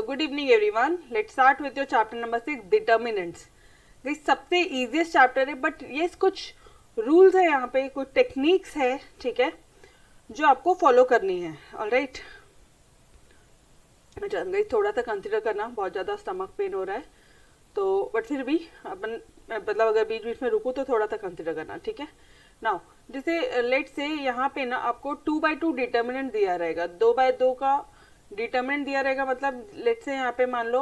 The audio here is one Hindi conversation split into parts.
Good evening everyone, let's start with your chapter number 6 determinants. Guys सबसे इजीएस्ट चैप्टर है, बट ये कुछ रूल्स है, यहाँ पे कुछ टेक्निक्स है, ठीक है, जो आपको फॉलो करनी है। ऑलराइट, अच्छा गाइस थोड़ा सा कंसिडर करना, बहुत ज़्यादा स्टमक पेन हो रहा है तो, बट फिर भी अपन मतलब अगर बीच बीच में रुको तो थोड़ा सा कंसिडर करना, ठीक है। नाउ जैसे लेट से यहाँ पे ना आपको 2/2 डिटर्मिनेंट दिया रहेगा, 2/2 का डिटर्मिनेंट दिया रहेगा, मतलब लेट से यहाँ पे मान लो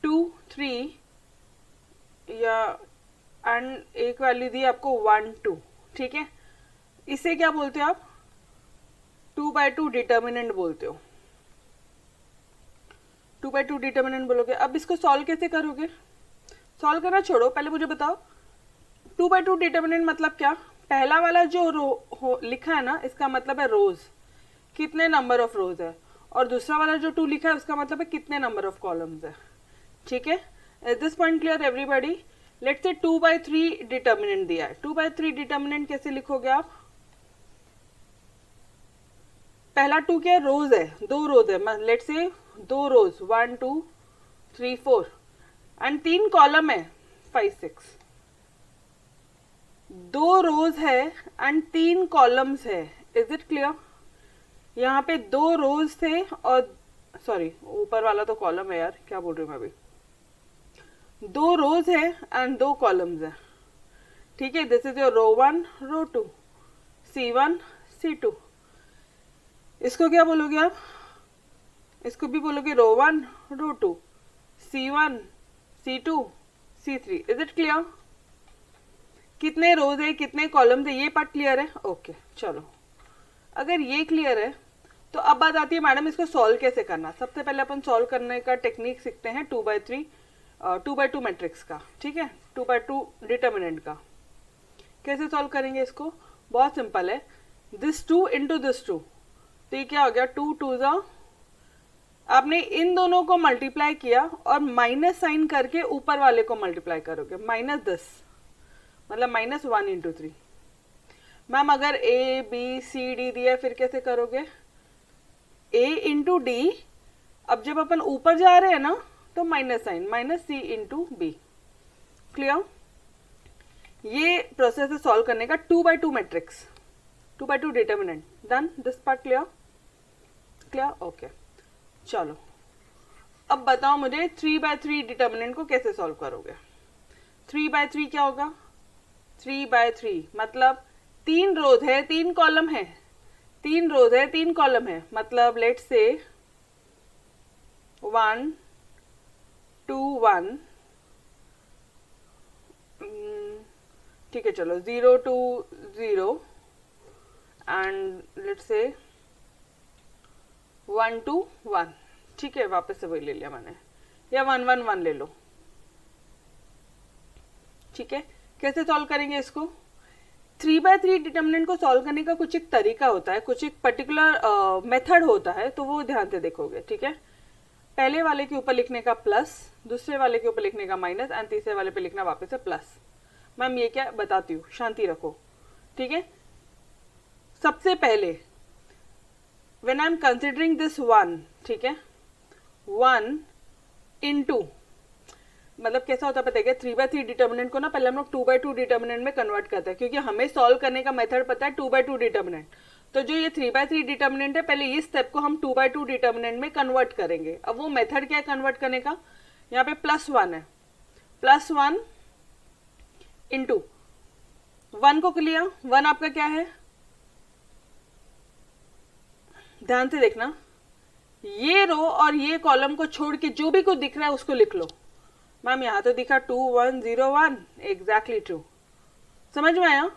2, 3 या एंड एक वैल्यू दी आपको 1, 2, ठीक है। इसे क्या बोलते हो आप? 2/2 डिटर्मिनेंट बोलते हो, 2/2 डिटर्मिनेंट बोलोगे। अब इसको सॉल्व कैसे करोगे? सॉल्व करना छोड़ो, पहले मुझे बताओ 2/2 डिटर्मिनेंट मतलब क्या। पहला वाला जो रो लिखा है ना, इसका मतलब है रोज, कितने नंबर ऑफ रोज है, और दूसरा वाला जो 2 लिखा है उसका मतलब है कितने नंबर ऑफ कॉलम्स है, ठीक है। Is this point clear everybody? Let's say 2/3 determinant दिया है। 2/3 डिटर्मिनेंट कैसे लिखोगे आप? पहला 2 क्या है? रोज है, 2 रोज है, let's say 2 rose 1, 2, 3, 4 and 3 column है 5, 6। 2 रोज है एंड 3 कॉलम्स है। Is it clear? यहाँ पे 2 रोज थे और सॉरी ऊपर वाला तो कॉलम है यार, क्या बोल रही हूँ मैं अभी। 2 रोज है एंड 2 कॉलम्स है, ठीक है। This is your row 1, row 2, C1, C2। इसको क्या बोलोगे आप? इसको भी बोलोगे रो 1, row 2, C1, C2, C3। Is it clear? कितने रोज है, कितने कॉलम्स है, ये पार्ट क्लियर है? ओके चलो, अगर ये क्लियर है तो अब बात आती है मैडम इसको सॉल्व कैसे करना। सबसे पहले अपन सॉल्व करने का टेक्निक सीखते हैं 2/2 मैट्रिक्स का, ठीक है, 2/2 डिटर्मिनेंट का। कैसे सॉल्व करेंगे इसको? बहुत सिंपल है, दिस 2 इंटू दिस 2, तो ये क्या हो गया, 2 2 जा, आपने इन दोनों को मल्टीप्लाई किया और माइनस साइन करके ऊपर वाले को मल्टीप्लाई करोगे, -10 मतलब -1 इंटू 3। मैम अगर A B C D दिया फिर कैसे करोगे? A इंटू डी, अब जब अपन ऊपर जा रहे हैं ना तो minus sign, -C into B. Clear? ये प्रोसेस है सॉल्व करने का 2/2 matrix, 2/2 determinant. Done this part? Clear? Clear? Okay चलो, अब बताओ मुझे 3/3 डिटर्मिनेंट को कैसे सॉल्व करोगे। 3/3 क्या होगा? 3/3 मतलब 3 रोज है 3 कॉलम है, 3 रोज है 3 कॉलम है, मतलब लेट से 1, 2, 1, ठीक है चलो 0 2 0 एंड लेट से 1 2 1, ठीक है, वापस से वही ले लिया मैंने, या 1 1 1 ले लो, ठीक है। कैसे सॉल्व करेंगे इसको? 3/3 डिटर्मिनेंट को सॉल्व करने का कुछ एक तरीका होता है, कुछ एक पर्टिकुलर मेथड होता है, तो वो ध्यान से देखोगे, ठीक है। पहले वाले के ऊपर लिखने का प्लस, दूसरे वाले के ऊपर लिखने का माइनस एंड तीसरे वाले पे लिखना वापस से प्लस। मैम ये क्या बताती हूँ, शांति रखो, ठीक है। सबसे पहले when I am considering this 1, ठीक है, 1 इंटू, मतलब कैसा होता है पता है क्या, 3/3 डिटर्मिनेंट को ना पहले हम लोग 2/2 डिटर्मिनेंट में कन्वर्ट करते हैं, क्योंकि हमें सॉल्व करने का मेथड पता है 2/2 डिटर्मिनेंट। तो जो ये 3/3 डिटर्मिनेंट है, पहले इस स्टेप को हम 2/2 डिटर्मिनेंट में कन्वर्ट करेंगे। अब वो मेथड क्या है कन्वर्ट करने का? यहाँ पे +1 है, +1 इंटू 1 को लिया, 1 आपका क्या है, ध्यान से देखना, ये रो और ये कॉलम को छोड़ के जो भी कुछ दिख रहा है उसको लिख लो। मैम यहाँ तो दिखा 2 1 0 1, एग्जैक्टली ट्रू। समझ में आया?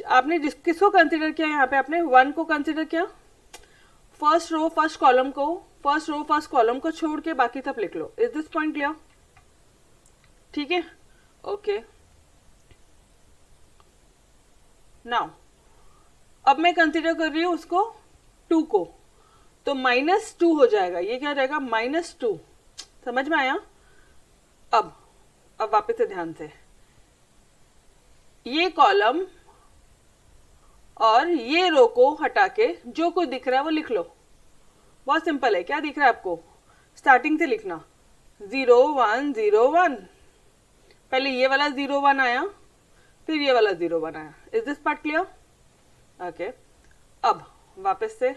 आपने किसको कंसिडर किया? यहाँ पे आपने 1 को कंसिडर किया, फर्स्ट रो फर्स्ट कॉलम को छोड़ के बाकी सब लिख लो। Is this point clear? ठीक है, ओके। नाउ अब मैं कंसिडर कर रही हूँ उसको 2 को, तो -2 हो जाएगा, ये क्या हो जाएगा, -2। समझ में आया? अब वापस से ध्यान से, ये कॉलम और ये रो को हटा के जो कुछ दिख रहा है वो लिख लो। बहुत सिंपल है, क्या दिख रहा है आपको? स्टार्टिंग से लिखना 0 1 0 1, पहले ये वाला 0 1 आया, फिर ये वाला 0 1 आया। Is this part clear? Okay, अब वापस से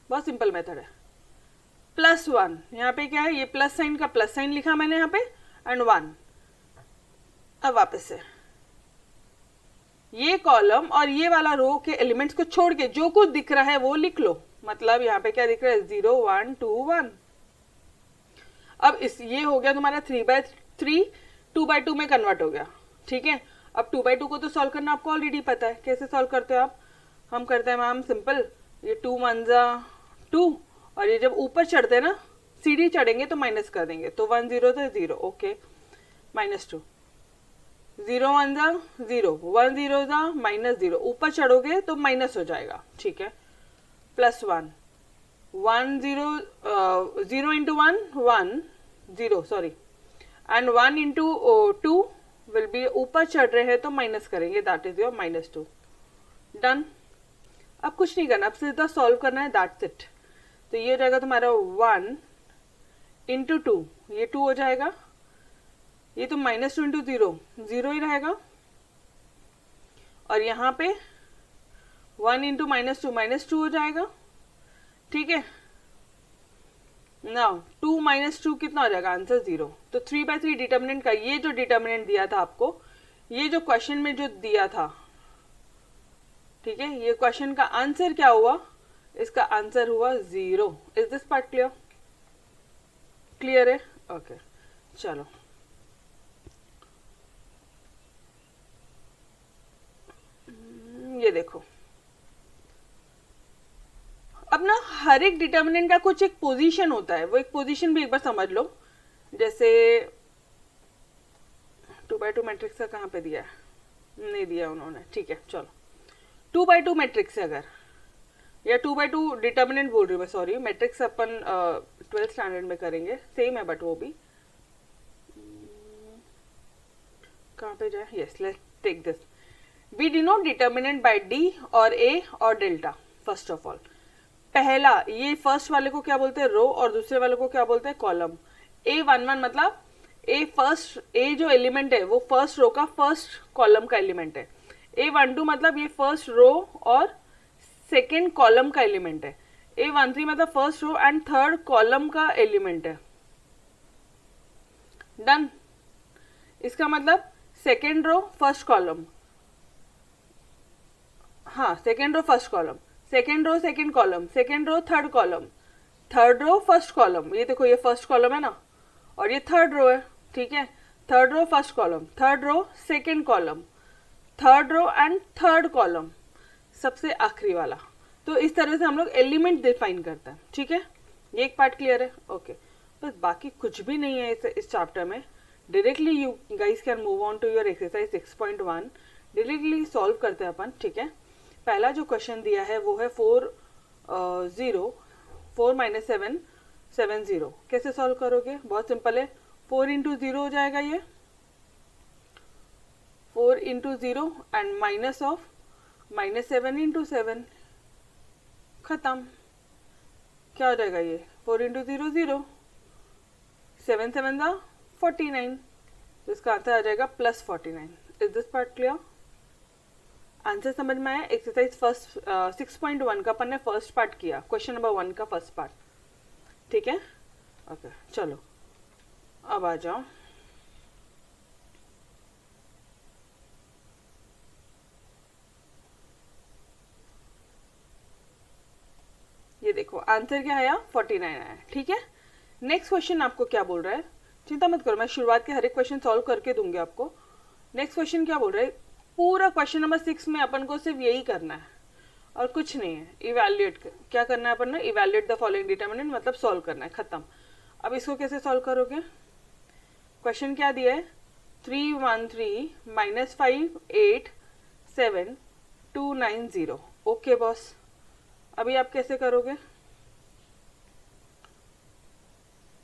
बहुत सिंपल मेथड है। +1, यहाँ पे क्या है, ये प्लस साइन का प्लस साइन लिखा मैंने यहाँ पे, एंड 1। अब वापस से ये कॉलम और ये वाला रो के एलिमेंट्स को छोड़ के जो कुछ दिख रहा है वो लिख लो। मतलब यहाँ पे क्या दिख रहा है, 0 1 2 1। अब इस ये हो गया तुम्हारा 3/3 2/2 में कन्वर्ट हो गया। ठीक है, अब 2/2 को तो सॉल्व करना आपको ऑलरेडी पता है। कैसे सॉल्व करते हो आप? हम करते हैं मैम सिंपल, ये 2 1 2, और ये जब ऊपर चढ़ते हैं ना, सीढ़ी चढ़ेंगे तो माइनस कर देंगे, तो 1 0 तो 0, ओके, -2, 0 1 0, 1 0 -0, ऊपर चढ़ोगे तो माइनस हो जाएगा। ठीक है, +1 1 0 0 into 1 1 0 sorry, and 1 into 2 will be, ऊपर चढ़ रहे हैं तो माइनस करेंगे, दैट इज योर -2। डन। अब कुछ नहीं करना, अब सीधा सॉल्व करना है, दैट्स इट। तो ये हो जाएगा तुम्हारा 1 into 2, ये 2 हो जाएगा, ये तो -2 into 0 0 ही रहेगा, और यहाँ पे 1 into -2 हो जाएगा। ठीक है, नाउ 2 -2 कितना हो जाएगा, आंसर 0। तो 3/3 डिटर्मिनेंट का ये जो डिटर्मिनेंट दिया था आपको, ये जो क्वेश्चन में जो दिया था, ठीक है, ये क्वेश्चन का आंसर क्या हुआ, इसका आंसर हुआ 0। Is this part clear? Clear है? ओके, चलो ये देखो, अब ना हर एक डिटर्मिनेंट का कुछ एक पोजीशन होता है, वो एक पोजीशन भी एक बार समझ लो। जैसे 2/2 मैट्रिक्स का कहाँ पे दिया है, नहीं दिया उन्होंने, ठीक है चलो। 2/2 मैट्रिक्स है अगर, या 2/2 डिटर्मिनेंट बोल रही हूँ मैं, सॉरी, मैट्रिक्स अपन 12th स्टैंडर्ड में करेंगे, सेम है बट वो भी कहाँ पे जाए, yes let's take this. We denote determinant by D और ए और डेल्टा। फर्स्ट ऑफ ऑल, पहला ये फर्स्ट वाले को क्या बोलते हैं, रो, और दूसरे वाले को क्या बोलते हैं, कॉलम। A11 मतलब ए फर्स्ट, ए जो एलिमेंट है वो फर्स्ट रो का फर्स्ट कॉलम का एलिमेंट है। A12 मतलब ये फर्स्ट रो और सेकेंड कॉलम का एलिमेंट है। A13 मतलब first row and third column का एलिमेंट है। डन। इसका मतलब सेकेंड रो फर्स्ट कॉलम, हाँ second row first column, second row second column, second row third column, third row first column. ये देखो, ये फर्स्ट कॉलम है ना, और ये थर्ड रो है। ठीक है, third row first column, third row second column, third row and third column, सबसे आखिरी वाला। तो इस तरह से हम लोग एलिमेंट डिफाइन करते हैं। ठीक है, ये एक पार्ट क्लियर है, ओके। बस बाकी कुछ भी नहीं है इस चैप्टर में। Directly you guys can move on to your exercise 6.1। Directly solve करते हैं अपन। ठीक है, पहला जो क्वेश्चन दिया है वो है 4 7 7 0। कैसे सॉल्व करोगे, बहुत सिंपल है, 4 into 0 हो जाएगा ये, 4 into 0 and minus of -7 into 7, खत्म। क्या हो जाएगा ये, 4 into 0 0, 7 7 49, तो इसका आंसर आ जाएगा +49। Is this part clear? Answer समझ में आया? एक्सरसाइज फर्स्ट 6.1 का अपन ने फर्स्ट पार्ट किया, क्वेश्चन नंबर 1 का फर्स्ट पार्ट। ठीक है, ओके चलो अब आ जाओ। ये देखो आंसर क्या आया, 49 आया। ठीक है, नेक्स्ट क्वेश्चन आपको क्या बोल रहा है, चिंता मत करो, मैं शुरुआत के हर एक क्वेश्चन सॉल्व करके दूंगी आपको। नेक्स्ट क्वेश्चन क्या बोल रहा है, पूरा क्वेश्चन नंबर 6 में अपन को सिर्फ यही करना है और कुछ नहीं है। इवैल्यूएट क्या करना है अपन ने, इवैल्यूएट द फॉलोइंग डिटर्मिनेंट, मतलब सॉल्व करना है, खत्म। अब इसको कैसे सॉल्व करोगे, क्वेश्चन क्या दिया है, 313 -5 8 7 2 9 0। ओके बॉस, अभी आप कैसे करोगे?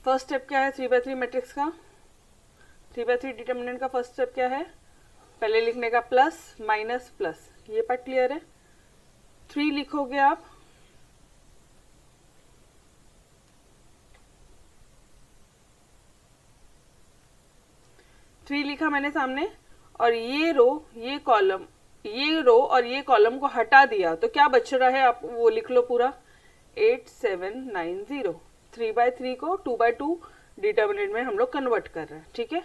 फर्स्ट स्टेप क्या है 3/3 मैट्रिक्स का, 3/3 डिटर्मिनेंट का फर्स्ट स्टेप क्या है, पहले लिखने का प्लस माइनस प्लस। ये पार्ट क्लियर है। 3 लिखोगे आप, 3 लिखा मैंने सामने, और ये रो और ये कॉलम को हटा दिया, तो क्या बच रहा है, आप वो लिख लो पूरा, 8790। 3/3 को 2/2 डिटर्मिनेंट में हम लोग कन्वर्ट कर रहे हैं, ठीक है।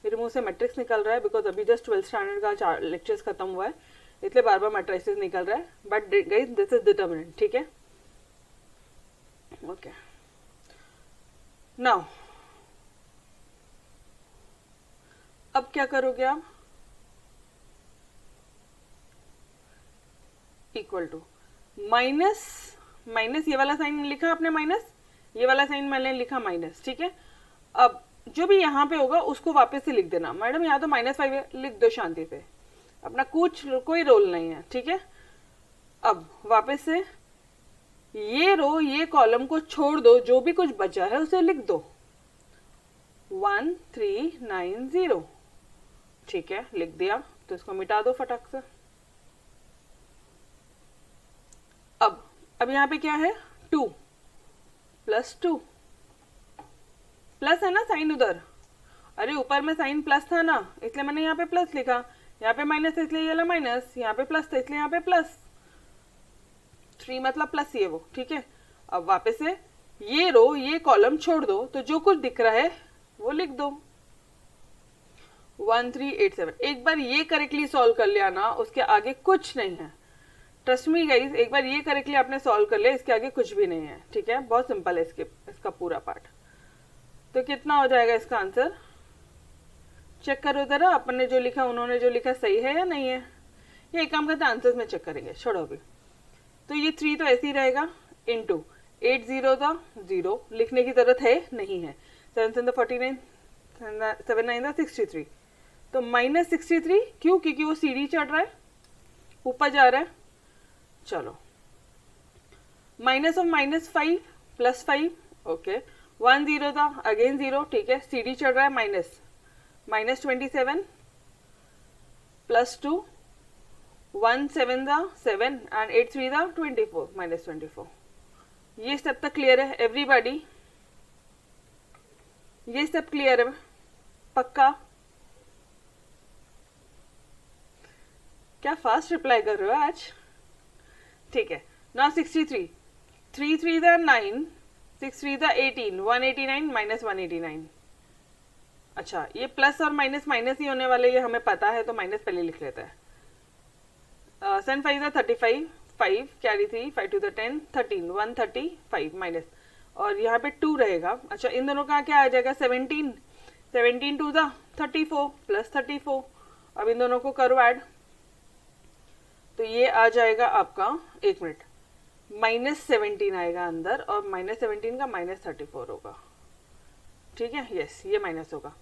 मेरे मुंह से मैट्रिक्स निकल रहा है बिकॉज अभी जस्ट 12th स्टैंडर्ड का लेक्चर्स खत्म हुआ है, इसलिए बार बार मैट्रिसेस निकल रहा है, but guys this is determinant, ठीक है। ओके, नाउ अब क्या करोगे आप, इक्वल टू माइनस, ये वाला साइन लिखा आपने माइनस, ये वाला साइन मैंने लिखा माइनस, ठीक है। अब जो भी यहाँ पे होगा उसको वापस से लिख देना, मैडम यहाँ तो -5 है, लिख दो शांति से, अपना कुछ कोई रोल नहीं है, ठीक है। अब वापस से ये रो ये कॉलम को छोड़ दो, जो भी कुछ बचा है उसे लिख दो, 1390, ठीक है, लिख दिया, तो इसको मिटा दो फटाक से। अब यहाँ पे क्या है, 2 + 2 प्लस है ना साइन उधर, अरे ऊपर में साइन प्लस था ना, इसलिए मैंने यहाँ पे प्लस लिखा, यहाँ पे माइनस है इसलिए ये वाला माइनस, यहाँ पे प्लस था इसलिए यहाँ पे प्लस, 3 मतलब प्लस ये वो, ठीक है। अब वापस से ये रो ये कॉलम छोड़ दो, तो जो कुछ दिख रहा है वो लिख दो, 1387। एक बार ये करेक्टली सॉल्व कर लिया ना, उसके आगे कुछ नहीं है, ट्रस्ट मी गाइस, एक बार ये करेक्टली आपने सॉल्व कर लिया, इसके आगे कुछ भी नहीं है, ठीक है, बहुत सिंपल है इसका पूरा पार्ट। तो कितना हो जाएगा इसका आंसर, चेक करो जरा, अपन ने जो लिखा उन्होंने जो लिखा सही है या नहीं है, ये एक काम करते हैं आंसर्स में चेक करेंगे, छोड़ो अभी। तो ये 3 तो ऐसे ही रहेगा, इंटू 8 0 था 0, लिखने की जरूरत है नहीं है, 7 7 49, 7 9 63, तो -63 क्यों, क्योंकि वो सीढ़ी चढ़ रहा है, ऊपर जा रहा है। चलो, माइनस ऑफ -5 + 5, ओके, 1 0 था अगेन 0, ठीक है, सीढ़ी चढ़ रहा है, -27 + 2, 1 7 था 7 एंड 8 3 था 24, -24। ये स्टेप तक क्लियर है एवरीबॉडी, ये स्टेप क्लियर है पक्का, क्या फास्ट रिप्लाई कर रहे हो आज, ठीक है। नाउ 63, 3 3 था 9, 6 3 था 18, 189 -189। अच्छा, ये प्लस और माइनस ही होने वाले, ये हमें पता है, तो माइनस पहले लिख लेते हैं। 7 5 था 35, 5 कैरी 3, 5 2 10, 13, 135 माइनस, और यहाँ पे 2 रहेगा। अच्छा, इन दोनों का क्या आ जाएगा, 17 2 था 34 + 34, अब इन दोनों को करो ऐड, तो ये आ जाएगा आपका, एक मिनट, -17 आएगा अंदर, और -17 का -34 होगा, ठीक है, यस, ये माइनस होगा।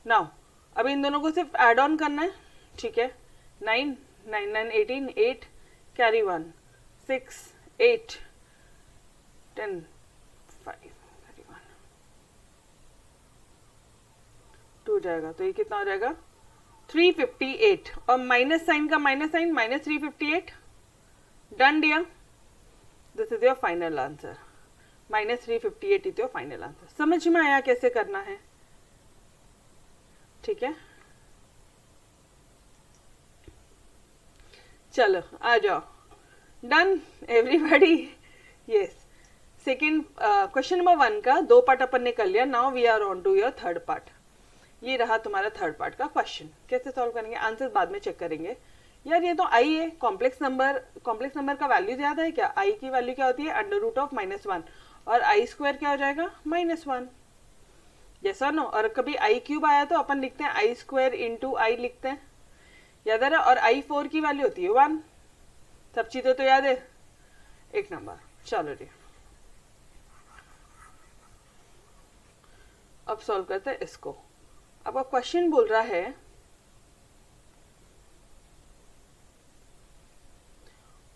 नाउ अब इन दोनों को सिर्फ ऐड ऑन करना है, ठीक है, 9 9 9 18, 8 कैरी 1, 6 8 10 5 कैरी 1 2 जाएगा, तो ये कितना हो जाएगा, 358, और माइनस साइन का minus sign, -358, done dear, this is your final answer, -358 is your final answer. समझ में आया कैसे करना है, ठीक है, चलो आ जाओ, done everybody, yes. Second question number 1 का 2 पार्ट अपन ने कर लिया, now we are on to your third part. ये रहा तुम्हारा थर्ड पार्ट का क्वेश्चन, कैसे सॉल्व करेंगे, आंसर बाद में चेक करेंगे। यार ये तो आई है, कॉम्प्लेक्स नंबर का वैल्यू याद है क्या, आई की वैल्यू क्या होती है, √(-1), और i² क्या हो जाएगा, -1, यस और नो। और कभी i³ आया तो अपन लिखते हैं i² × i लिखते हैं, याद है ना, और i4 की वैल्यू होती है 1, सब चीजें तो याद है, एक नंबर। चलो जी, अब सॉल्व करते हैं इसको। अब क्वेश्चन बोल रहा है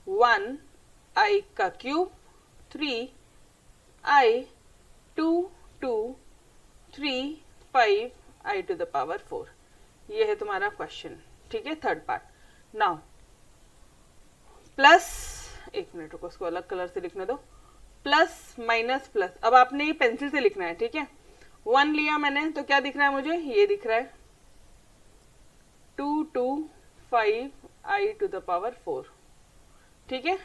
1i³, 3i, 2 2 3 5i⁴, ये है तुम्हारा क्वेश्चन, ठीक है, थर्ड पार्ट। नाउ प्लस, एक मिनट रुको, उसको अलग कलर से लिखने दो, प्लस माइनस प्लस, अब आपने ये पेंसिल से लिखना है, ठीक है। 1 लिया मैंने, तो क्या दिख रहा है मुझे, ये दिख रहा है, 5 i to the power 4. ठीक है,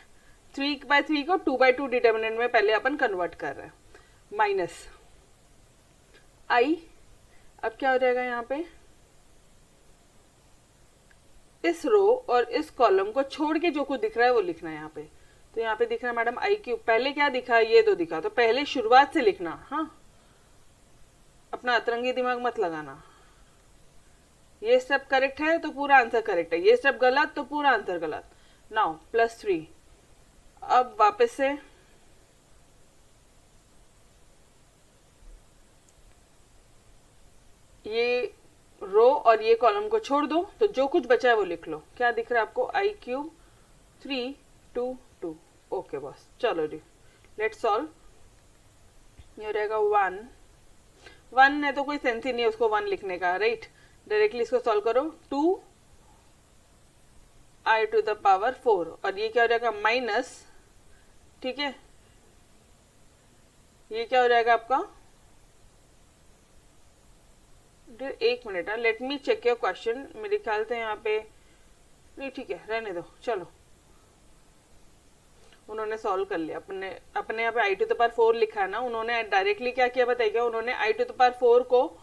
3/3 को 2/2 डिटर्मिनेंट में पहले अपन कन्वर्ट कर रहे हैं. माइनस i, अब क्या हो जाएगा यहाँ पे, इस रो और इस कॉलम को छोड़ के जो कुछ दिख रहा है वो लिखना है यहाँ पे. तो यहाँ पे दिख रहा है मैडम आई क्यूब. पहले क्या दिखा, ये दो दिखा, तो पहले शुरुआत से लिखना. हाँ, अपना अतरंगी दिमाग मत लगाना. ये स्टेप करेक्ट है तो पूरा आंसर करेक्ट है, ये स्टेप गलत तो पूरा आंसर गलत. नाउ +3. अब वापस से ये रो और ये कॉलम को छोड़ दो, तो जो कुछ बचा है वो लिख लो. क्या दिख रहा है आपको, आई क्यूब 3 2 2. ओके बॉस, चलो जी लेट्स सॉल्व. ये रहेगा 1 है तो कोई सेंस ही नहीं है उसको 1 लिखने का, राइट. डायरेक्टली इसको सॉल्व करो. 2 i to the power 4 और ये क्या हो जाएगा माइनस. ठीक है, ये क्या हो जाएगा आपका, एक मिनट है, let me check your question. मेरे ख्याल से यहाँ पे नहीं, ठीक है रहने दो. चलो, उन्होंने सॉल्व कर लिया. अपने यहाँ पे आई टू द पावर 4 लिखा है ना, उन्होंने डायरेक्टली क्या किया बताइएगा, उन्होंने आई टू द पावर 4 को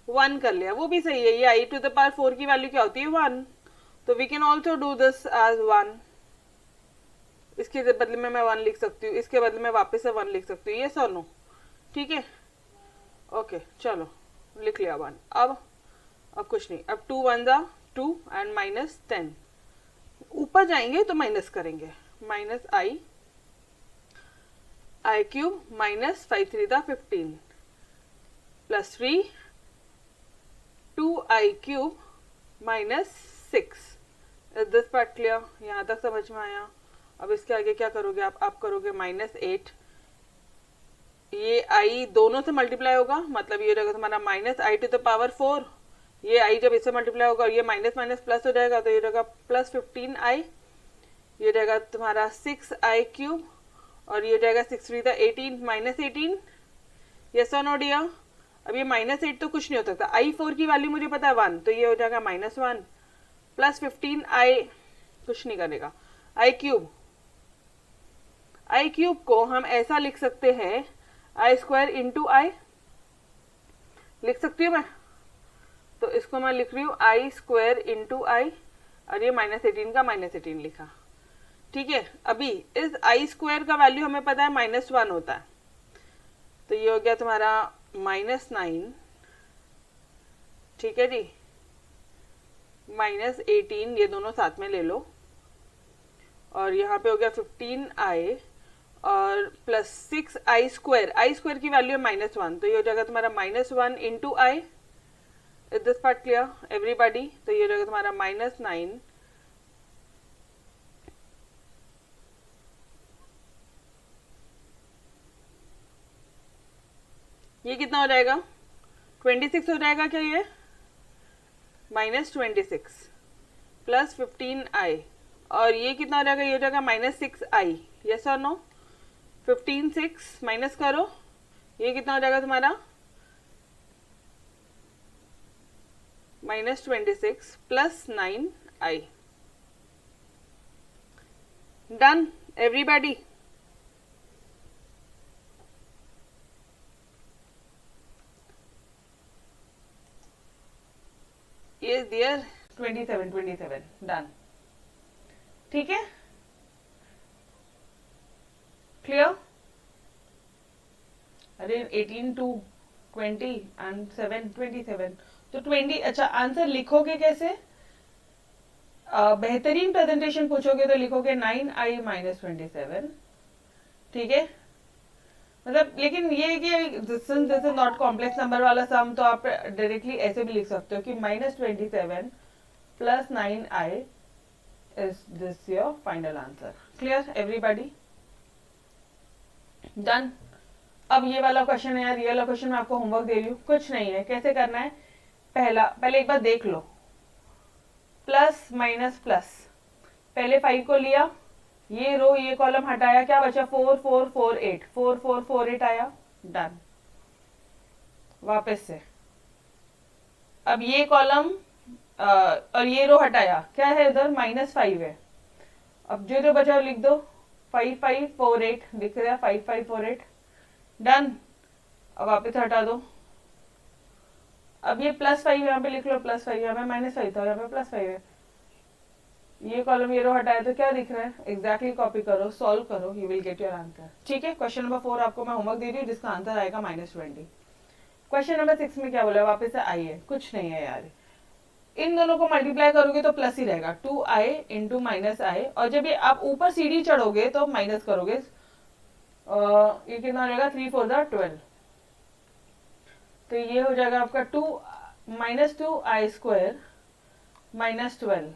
1 कर लिया. वो भी सही है, ये आई टू द पावर 4 की वैल्यू क्या होती है 1, तो we can also do this as 1. इसके बदले में मैं 1 लिख सकती हूँ, इसके बदले में वापस से 1 लिख सकती हूँ. ये सो नो, ठीक है. ओके चलो लिख लिया 1. अब कुछ नहीं, अब 2 1 जा 2 एंड माइनस 10. ऊपर जाएंगे तो माइनस करेंगे. Minus I cube minus 5 3 15 plus 3 2i cube minus 6. Is this part clear? यहाँ तक समझ में आया? अब इसके आगे क्या करोगे आप करोगे -8. ये i दोनों से मल्टीप्लाई होगा, मतलब ये रहेगा तुम्हारा -i to the power 4. ये i जब इससे मल्टीप्लाई होगा और ये माइनस माइनस प्लस हो जाएगा तो ये रहेगा +15i. ये रहेगा तुम्हारा 6i क्यूब और ये रहेगा 6 3 18 -18. यस और नो डियर? अब ये -8 तो कुछ नहीं हो सकता. i4 की वैल्यू मुझे पता है 1, तो ये हो जाएगा -1 प्लस 15i कुछ नहीं करेगा. i क्यूब को हम ऐसा लिख सकते हैं i² इंटू i. लिख सकती हूँ मैं, तो इसको मैं लिख रही हूँ i² इंटू i और ये -18 का -18 लिखा. ठीक है, अभी इस i² का वैल्यू हमें पता है -1 होता है, तो ये हो गया तुम्हारा -9. ठीक है जी, -18 ये दोनों साथ में ले लो और यहाँ पे हो गया 15i और प्लस 6i². i² की वैल्यू है -1, तो ये हो जाएगा तुम्हारा -1 into i. Is this part clear everybody? तो ये हो जाएगा तुम्हारा -9 ये कितना हो जाएगा 26 हो जाएगा क्या ये, -26 प्लस 15i और ये कितना हो जाएगा, ये हो जाएगा -6i. यस और नो? 15 6 माइनस करो, ये कितना हो जाएगा तुम्हारा -26 plus 9i. Done everybody? Yes dear, 27 done. ठीक है, क्लियर? अरे 18 to 20 एंड 7 27, तो 20. अच्छा, आंसर लिखोगे कैसे? बेहतरीन प्रेजेंटेशन पूछोगे तो लिखोगे 9i - 27. ठीक है, मतलब लेकिन ये कि this is not complex number वाला सम, तो आप डायरेक्टली ऐसे भी लिख सकते हो कि -27 plus 9i is this your final answer. Clear everybody? Done. अब ये वाला क्वेश्चन है यार, ये वाला क्वेश्चन मैं आपको होमवर्क दे रही हूँ. कुछ नहीं है, कैसे करना है, पहले एक बार देख लो. प्लस माइनस प्लस, पहले 5 को लिया, ये रो ये कॉलम हटाया, क्या बचा 4 4 4 8 4 4 4 8 आया. डन. वापस से अब ये कॉलम और ये रो हटाया, क्या है इधर -5 है। अब जो जो बचा वो लिख दो, 5548 दिख रहा है, 5548 डन। अब वापस हटा दो। अब ये +5 यहाँ पे लिख लो, +5 यहाँ पे -5 था, यहाँ पे +5 है। ये कॉलम ये रो हटाया तो क्या दिख रहा है, एग्जैक्टली कॉपी करो, सॉल्व करो, you will get your answer. ठीक है, क्वेश्चन नंबर 4 आपको मैं होमवर्क दे रही हूँ जिसका आंसर आएगा -20। क्वेश्चन नंबर 6 में क्या बोला है, वापस से आई है, कुछ नहीं है यार। इन दोनों को मल्टीप्लाई करोगे तो प्लस ही रहेगा, 2i इंटू -i, और जब ये आप ऊपर सीढ़ी चढ़ोगे तो माइनस करोगे, ये कितना रहेगा, 3 4 12, तो ये हो जाएगा आपका -2i² -12।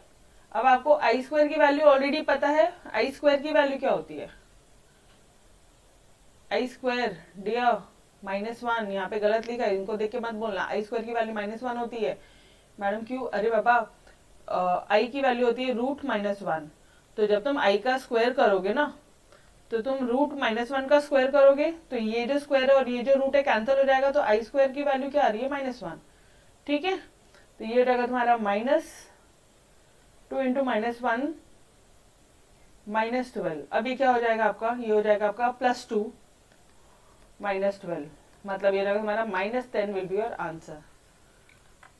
अब आपको i² की वैल्यू ऑलरेडी पता है, i² की वैल्यू क्या होती है, i² डियर -1, यहाँ पे गलत लिखा है, इनको देख के मत बोलना, i² की वैल्यू -1 होती है। मैडम क्यों, अरे बाबा आई की वैल्यू होती है √-1, तो जब तुम आई का स्क्वायर करोगे ना, तो तुम √-1 का स्क्वायर करोगे, तो ये जो स्क्वायर है और ये जो रूट है कैंसिल हो जाएगा, तो i² की वैल्यू क्या आ रही है, -1। ठीक है, तो ये हो जाएगा तुम्हारा -2 इंटू -1 -12। अभी क्या हो जाएगा आपका, ये हो जाएगा आपका +2 -12, मतलब ये रहेगा तुम्हारा -10 will be your answer.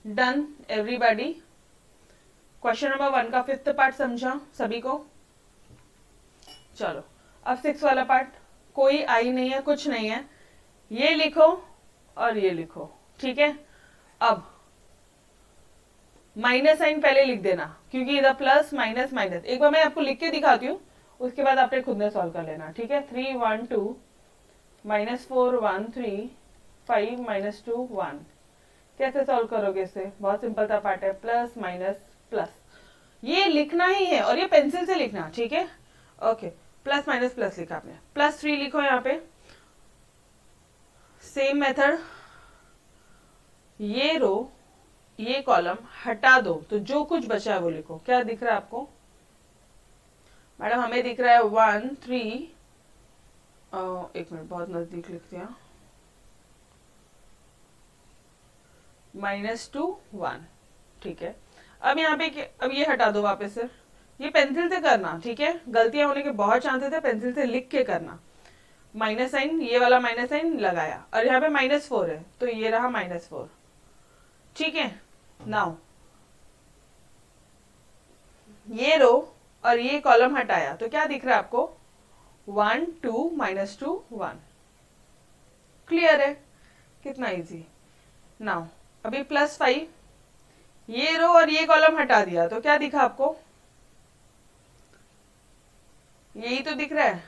Done everybody. Question number 1 का 5th पार्ट समझा सभी को। चलो अब 6 वाला पार्ट, कोई आई नहीं है, कुछ नहीं है, ये लिखो और ये लिखो। ठीक है, अब माइनस साइन पहले लिख देना, क्योंकि इधर प्लस माइनस माइनस, एक बार मैं आपको लिख के दिखाती हूँ, उसके बाद आपने खुद ने सॉल्व कर लेना। ठीक है, 3 1 2 -4 1 3 5 -2 1। कैसे सॉल्व करोगे इसे, बहुत सिंपल सा पार्ट है, प्लस माइनस प्लस, ये लिखना ही है और ये पेंसिल से लिखना। ठीक है, ओके, प्लस माइनस प्लस लिखा आपने, +3 लिखो यहाँ पे, सेम मेथड, ये रो ये कॉलम हटा दो, तो जो कुछ बचा है वो लिखो। क्या दिख रहा है आपको, मैडम हमें दिख रहा है 1 3, एक मिनट बहुत नजदीक लिख दिया, -2 1। ठीक है, अब यहाँ पे अब ये हटा दो वापस से, ये पेंसिल से करना। ठीक है, गलतियां होने के बहुत चांसेस है, पेंसिल से लिख के करना। माइनस साइन, ये वाला माइनस साइन लगाया, और यहाँ पे -4 है, तो ये रहा -4। ठीक है, नाउ ये रो और ये कॉलम हटाया तो क्या दिख रहा है आपको, 1 2 -2 1। क्लियर है, कितना इजी। नाउ अभी +5, ये रो और ये कॉलम हटा दिया तो क्या दिखा आपको, यही तो दिख रहा है,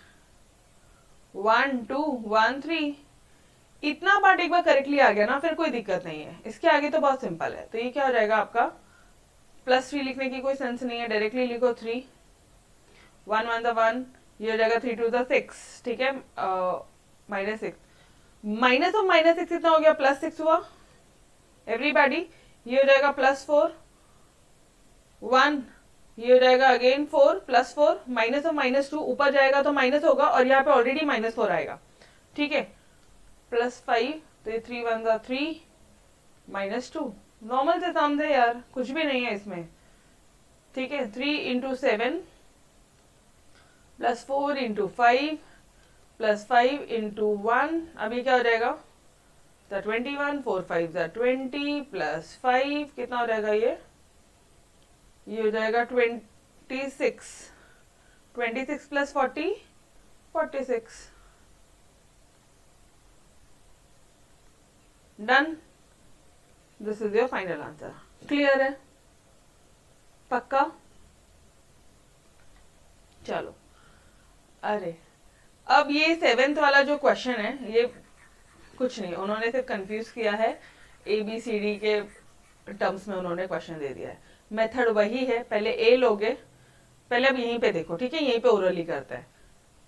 1 2 1 3। इतना पार्ट एक बार करेक्टली आ गया ना, फिर कोई दिक्कत नहीं है, इसके आगे तो बहुत सिंपल है। तो ये क्या हो जाएगा आपका, +3 लिखने की कोई सेंस नहीं है, डायरेक्टली लिखो 3, 1 1 1, ये हो जाएगा 3 2 6। ठीक है, -6, माइनस ऑफ -6 कितना हो गया, +6 हुआ एवरीबॉडी, ये हो जाएगा +4 1, ये हो जाएगा अगेन 4 +4, माइनस ऑफ -2 ऊपर जाएगा तो माइनस होगा, और यहाँ पे ऑलरेडी -4 आएगा। ठीक है, +5, तो ये 3 1 3 -2, नॉर्मल से सम है यार, कुछ भी नहीं है इसमें। ठीक है, 3 इंटू 7 +4 इंटू 5 +5 इंटू 1, अभी क्या हो जाएगा, 21 4 5 20 +5 कितना हो जाएगा, ये हो जाएगा 26, 26 + 40 46। Done, this is your final answer. Clear है, पक्का। चलो, अरे अब ये 7th वाला जो क्वेश्चन है, ये कुछ नहीं, उन्होंने सिर्फ कंफ्यूज किया है, ABCD के टर्म्स में उन्होंने क्वेश्चन दे दिया है, मेथड वही है, पहले ए लोगे, पहले अब यहीं पे देखो। ठीक है, यहीं पे ओरली करते हैं,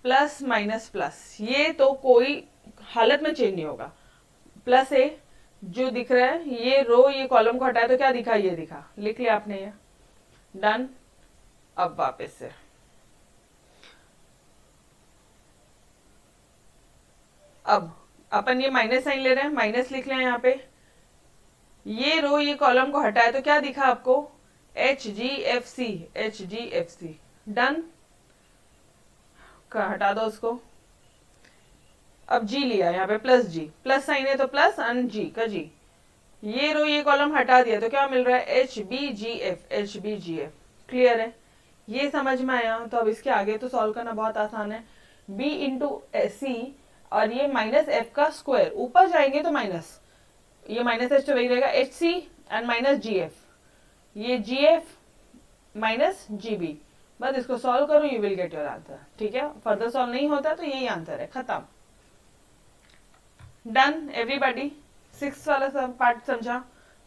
प्लस माइनस प्लस, ये तो कोई हालत में चेंज नहीं होगा, +a जो दिख रहा है, ये रो ये कॉलम को हटाया तो क्या दिखा, ये दिखा, लिख लिया आपने ये, डन। अब वापस से अब अपन ये माइनस साइन ले रहे हैं, माइनस लिख लें यहाँ पे, ये रो ये कॉलम को हटाया तो क्या दिखा आपको, HGFC, HGFC डन, हटा दो उसको। अब जी लिया, यहाँ पे प्लस जी, प्लस साइन है तो प्लस एंड जी का जी, ये रो ये कॉलम हटा दिया तो क्या मिल रहा है, HBGF, HBGF। क्लियर है, ये समझ में आया। तो अब इसके आगे तो सॉल्व करना बहुत आसान है, B इंटू सी और ये माइनस एफ का स्क्वायर, ऊपर जाएंगे तो माइनस, ये माइनस एच तो वही रहेगा, HC एंड माइनस GF, ये GF माइनस GB। बस इसको सॉल्व करो, you will get your answer. ठीक है, फर्दर सॉल्व नहीं होता तो यही आंसर है, खत्म, डन एवरीबॉडी। 6 वाला सब पार्ट समझा,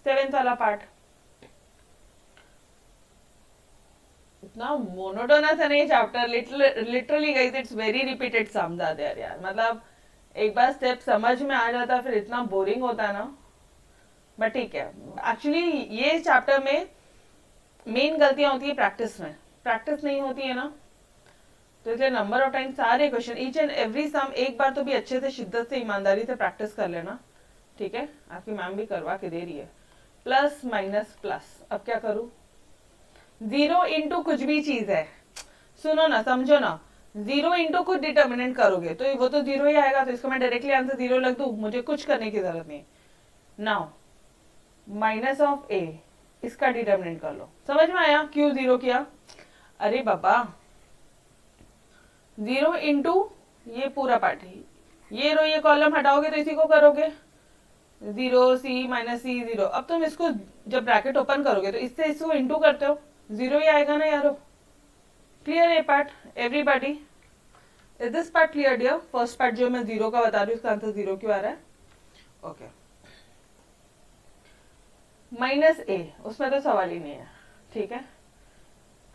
7 वाला पार्ट इतना मोनोटोनस है ना ये chapter, literally guys it's very repeated sums are there यार, मतलब एक बार स्टेप समझ में आ जाता फिर इतना बोरिंग होता ना, बट ठीक है। एक्चुअली ये चैप्टर में मेन गलतियां होती है प्रैक्टिस में, प्रैक्टिस नहीं होती है ना, तो इसलिए नंबर ऑफ टाइम सारे question each and every sum एक बार तो भी अच्छे से शिद्दत से ईमानदारी से प्रैक्टिस कर लेना। ठीक है, आपकी मैम भी करवा के दे रही है, प्लस माइनस प्लस। अब क्या करूं, 0 इंटू कुछ भी चीज है, सुनो ना समझो ना, 0 इंटू कुछ डिटर्मिनेंट करोगे तो वो तो 0 ही आएगा, तो इसको मैं डायरेक्टली आंसर 0 लग दूं, मुझे कुछ करने की जरूरत नहीं। नाउ माइनस ऑफ ए, इसका डिटर्मिनेंट कर लो। समझ में आया क्यों 0 किया, अरे बाबा 0 इंटू ये पूरा पार्ट है, ये रो ये कॉलम हटाओगे तो इसी को करोगे, 0C माइनस C 0। अब तुम इसको जब ब्रैकेट ओपन करोगे तो इससे इसको इंटू करते हो, 0 ही आएगा ना यारो। क्लियर है part everybody, is this part clear dear? First part जो मैं 0 का बता रही हूँ उसका आंसर 0 क्यों आ रहा है, ओके। माइनस ए, उसमें तो सवाल ही नहीं है। ठीक है,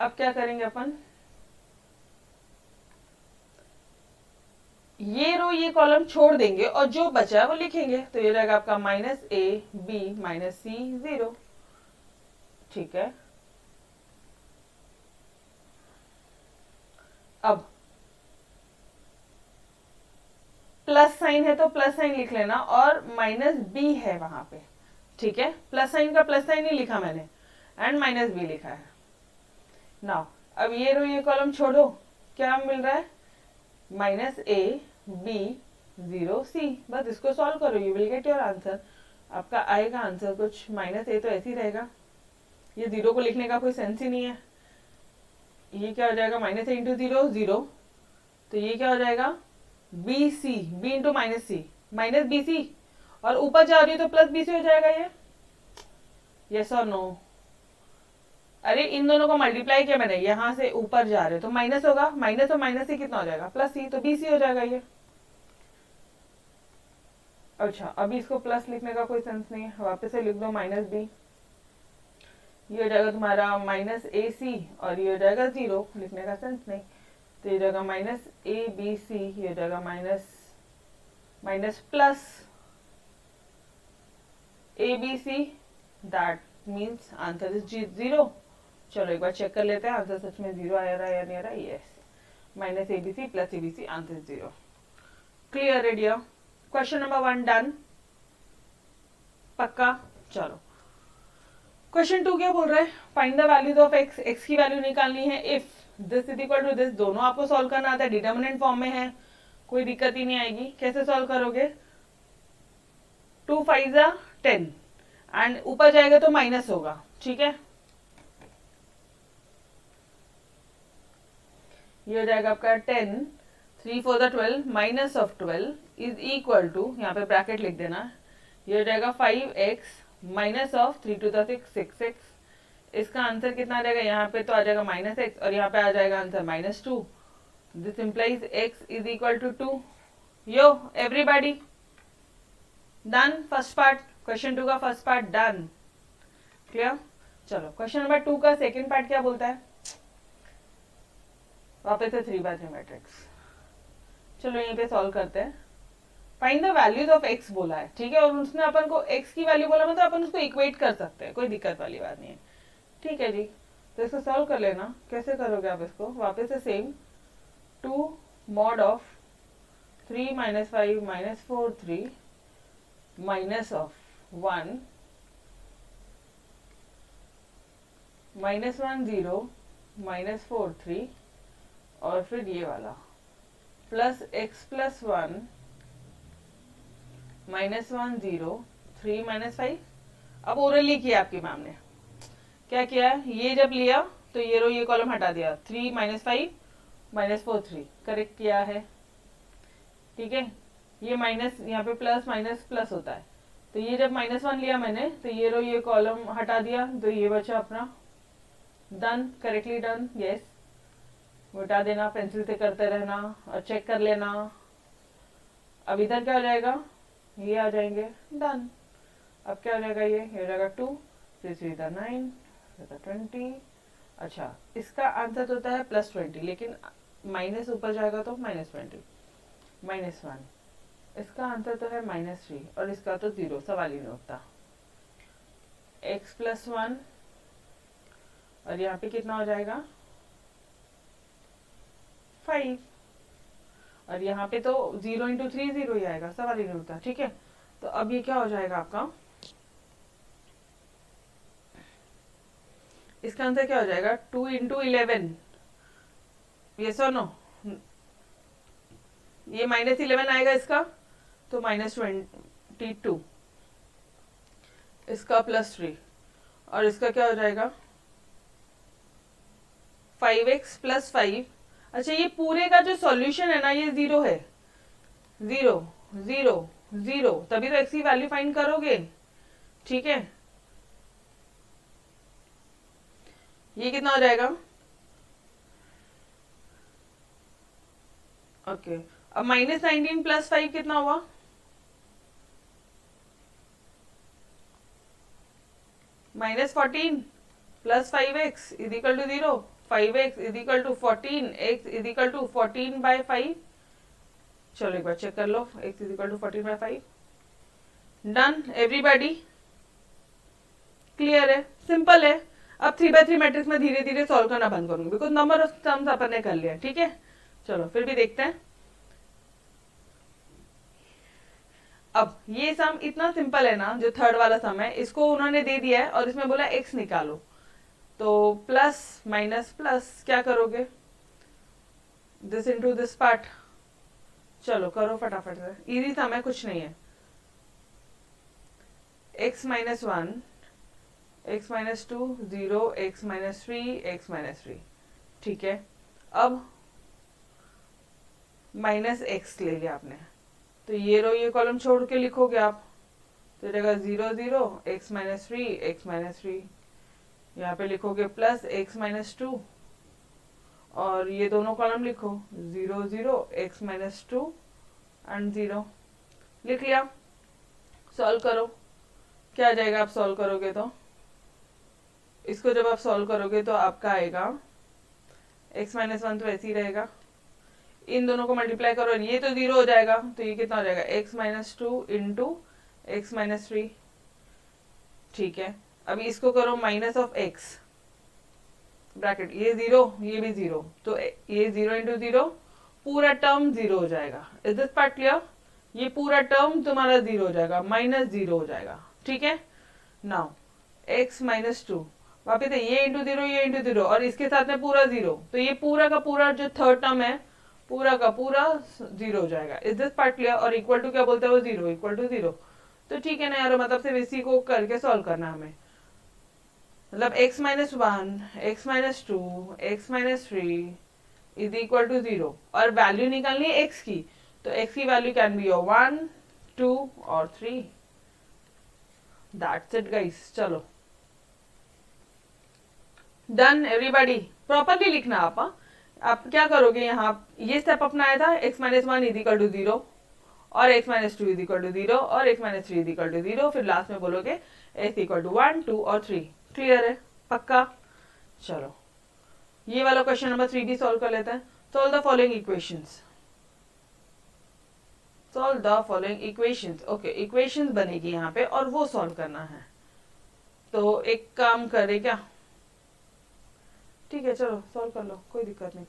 अब क्या करेंगे अपन, ये रो ये कॉलम छोड़ देंगे और जो बचा है वो लिखेंगे, तो ये रहेगा आपका माइनस ए बी माइनस सी 0। ठीक है, अब प्लस साइन है तो प्लस साइन लिख लेना और माइनस बी है वहां पे। ठीक है, प्लस साइन का प्लस साइन ही लिखा मैंने एंड माइनस बी लिखा है। नाउ अब ये रो ये कॉलम छोड़ो, क्या मिल रहा है, माइनस ए बी 0C। बस इसको सॉल्व करो, you will get your answer. आपका आएगा आंसर कुछ माइनस ए तो ऐसे ही रहेगा, ये 0 को लिखने का कोई सेंस ही नहीं है। ये क्या हो जाएगा, माइनस ए इंटू 0 0, तो ये क्या हो जाएगा B C, B into minus C minus B C, और ऊपर जा रही है तो प्लस बी सी हो जाएगा ये, यस और नो। अरे इन दोनों को मल्टीप्लाई किया मैंने, यहां से ऊपर जा रहे तो माइनस होगा, माइनस और माइनस सी कितना हो जाएगा, प्लस सी, तो बी सी हो जाएगा ये। अच्छा, अभी इसको प्लस लिखने का कोई सेंस नहीं है, वापस से लिख दो माइनस बी, ये हो जाएगा तुम्हारा माइनस ए सी और ये हो जाएगा 0, लिखने का सेंस नहीं, तो ये जाएगा माइनस ए बी सी, ये हो जाएगा minus minus plus A B C, that means answer is 0। चलो एक बार चेक कर लेते हैं आंसर सच में 0 आ रहा है या नहीं आ रहा है, yes, minus A B C plus A B C, answer 0। Clear है डियर, क्वेश्चन नंबर 1 डन, पक्का। चलो क्वेश्चन 2 क्या बोल रहा है, find the values of x, x की वैल्यू निकालनी है if this is equal to this. दोनों आपको सॉल्व करना आता है, डिटर्मिनेंट फॉर्म में है, कोई दिक्कत ही नहीं आएगी। कैसे सॉल्व करोगे, 2 5 10 एंड ऊपर जाएगा तो माइनस होगा। ठीक है, ये हो जाएगा आपका 10, 3 4 12 minus of 12 is equal to, यहाँ पे ब्रैकेट लिख देना, ये हो जाएगा 5x minus of 3 to the 6 6x। इसका आंसर कितना आ जाएगा, यहाँ पे तो आ जाएगा माइनस एक्स और यहाँ पे आ जाएगा answer minus 2। This implies x is equal to 2। Yo everybody done, first part, question 2 का फर्स्ट पार्ट डन, क्लियर। चलो क्वेश्चन नंबर 2 का सेकंड पार्ट क्या बोलता है, वापस से 3x3 मैट्रिक्स। चलो यहीं पे सॉल्व करते हैं। Find the values of x बोला है, ठीक है, और उसने अपन को x की वैल्यू बोला, मतलब अपन उसको इक्वेट कर सकते हैं, कोई दिक्कत वाली बात नहीं है। ठीक है जी, तो इसको सॉल्व कर लेना। कैसे करोगे आप इसको, वापस से same 2 mod of 3 minus 5 minus 4 3 minus of 1 -1 0 -4 3 और फिर ये वाला प्लस x प्लस 1 -1 0 3 -5। अब ओरली किया आपकी मैम ने, क्या किया, ये जब लिया तो ये रो ये कॉलम हटा दिया, 3 -5 -4 3 करेक्ट किया है। ठीक है, ये माइनस यहाँ पे प्लस माइनस प्लस होता है, तो ये जब -1 लिया मैंने तो ये रो ये कॉलम हटा दिया, तो ये बचा अपना डन, करेक्टली डन, यस। मिटा देना, पेंसिल से करते रहना और चेक कर लेना। अब इधर क्या हो जाएगा, ये आ जाएंगे, डन। अब क्या हो जाएगा, ये हो जाएगा 2 3 9 20। अच्छा, इसका आंसर तो होता है +20, लेकिन माइनस ऊपर जाएगा तो -20 -1। इसका आंसर तो है -3 और इसका तो 0, सवाल ही नहीं उठता। x प्लस 1 और यहाँ पे कितना हो जाएगा 5 और यहाँ पे तो 0 × 3 0 ही आएगा, सवाल ही नहीं उठता। ठीक है, तो अब ये क्या हो जाएगा आपका, इसका आंसर क्या हो जाएगा 2 × 11, ये सुनो, ये -11 आएगा इसका, तो -22, इसका +3 और इसका क्या हो जाएगा 5x + 5। अच्छा, ये पूरे का जो सॉल्यूशन है ना, ये 0 है, 0 0 0, तभी तो x की वैल्यू फाइंड करोगे। ठीक है, ये कितना हो जाएगा, ओके। अब -19 + 5 कितना हुआ, -14 + 5x = 0, 5x = 14, x = 14/5। चलो एक बार चेक कर लो, x = 14/5। डन एवरीबॉडी, क्लियर है, सिंपल है। अब 3x3 मैट्रिक्स में धीरे धीरे सॉल्व करना बंद करूंगी, बिकॉज नंबर ऑफ टर्म्स अपन ने कर लिया। ठीक है, चलो फिर भी देखते हैं। अब ये सम इतना सिंपल है ना, जो थर्ड वाला सम है, इसको उन्होंने दे दिया है और इसमें बोला x निकालो, तो प्लस माइनस प्लस क्या करोगे, दिस इनटू दिस पार्ट। चलो करो फटाफट से, इजी सम है, कुछ नहीं है। x - 1 x - 2 0 x - 3 x - 3। ठीक है, अब -x ले लिया आपने, तो ये रो ये कॉलम छोड़ के लिखोगे आप, तो रहेगा 0 0 x - 3 x - 3। यहाँ पे लिखोगे प्लस x - 2 और ये दोनों कॉलम लिखो 0 0 x - 2 एंड 0। लिख लिया, सॉल्व करो, क्या आ जाएगा आप सॉल्व करोगे तो, इसको जब आप सॉल्व करोगे तो आपका आएगा x - 1 तो ऐसे ही रहेगा, इन दोनों को मल्टीप्लाई करो, ये तो 0 हो जाएगा, तो ये कितना हो जाएगा x - 2 × x - 3। ठीक है, अभी इसको करो -(x) ब्रैकेट, ये 0 ये भी 0, तो ये 0 × 0 पूरा टर्म 0 हो जाएगा। इज दिस पार्ट क्लियर, ये पूरा टर्म तुम्हारा 0 हो जाएगा, -0 हो जाएगा। ठीक है, नाउ x - 2 वापिस है, ये × 0 ये × 0 और इसके साथ में पूरा 0, तो ये पूरा का पूरा जो थर्ड टर्म है पूरा का पूरा 0 हो जाएगा। इज दिस पार्ट क्लियर, और इक्वल टू क्या बोलते हैं वो 0 = 0। तो ठीक है ना यार, मतलब सिर्फ इसी को करके सॉल्व करना हमें, मतलब x - 1 x - 2 x - 3 = 0 और वैल्यू निकालनी है x की, तो x की वैल्यू कैन बी 1 2 और 3। दैट्स इट गाइस, चलो डन एवरीबॉडी। प्रॉपरली लिखना आप, आप क्या करोगे, यहाँ ये स्टेप अपनाया था, x - 1 = 0 और x - 2 = 0 और x - 3 = 0, फिर लास्ट में बोलोगे x = 1 2 और 3। क्लियर है, पक्का। चलो ये वाला क्वेश्चन नंबर 3 भी सॉल्व कर लेते हैं। Solve the following equations, solve the following equations. Okay, equations बनेगी यहाँ पे और वो सॉल्व करना है, तो एक काम करे क्या, ठीक है चलो सॉल्व कर लो, कोई दिक्कत नहीं।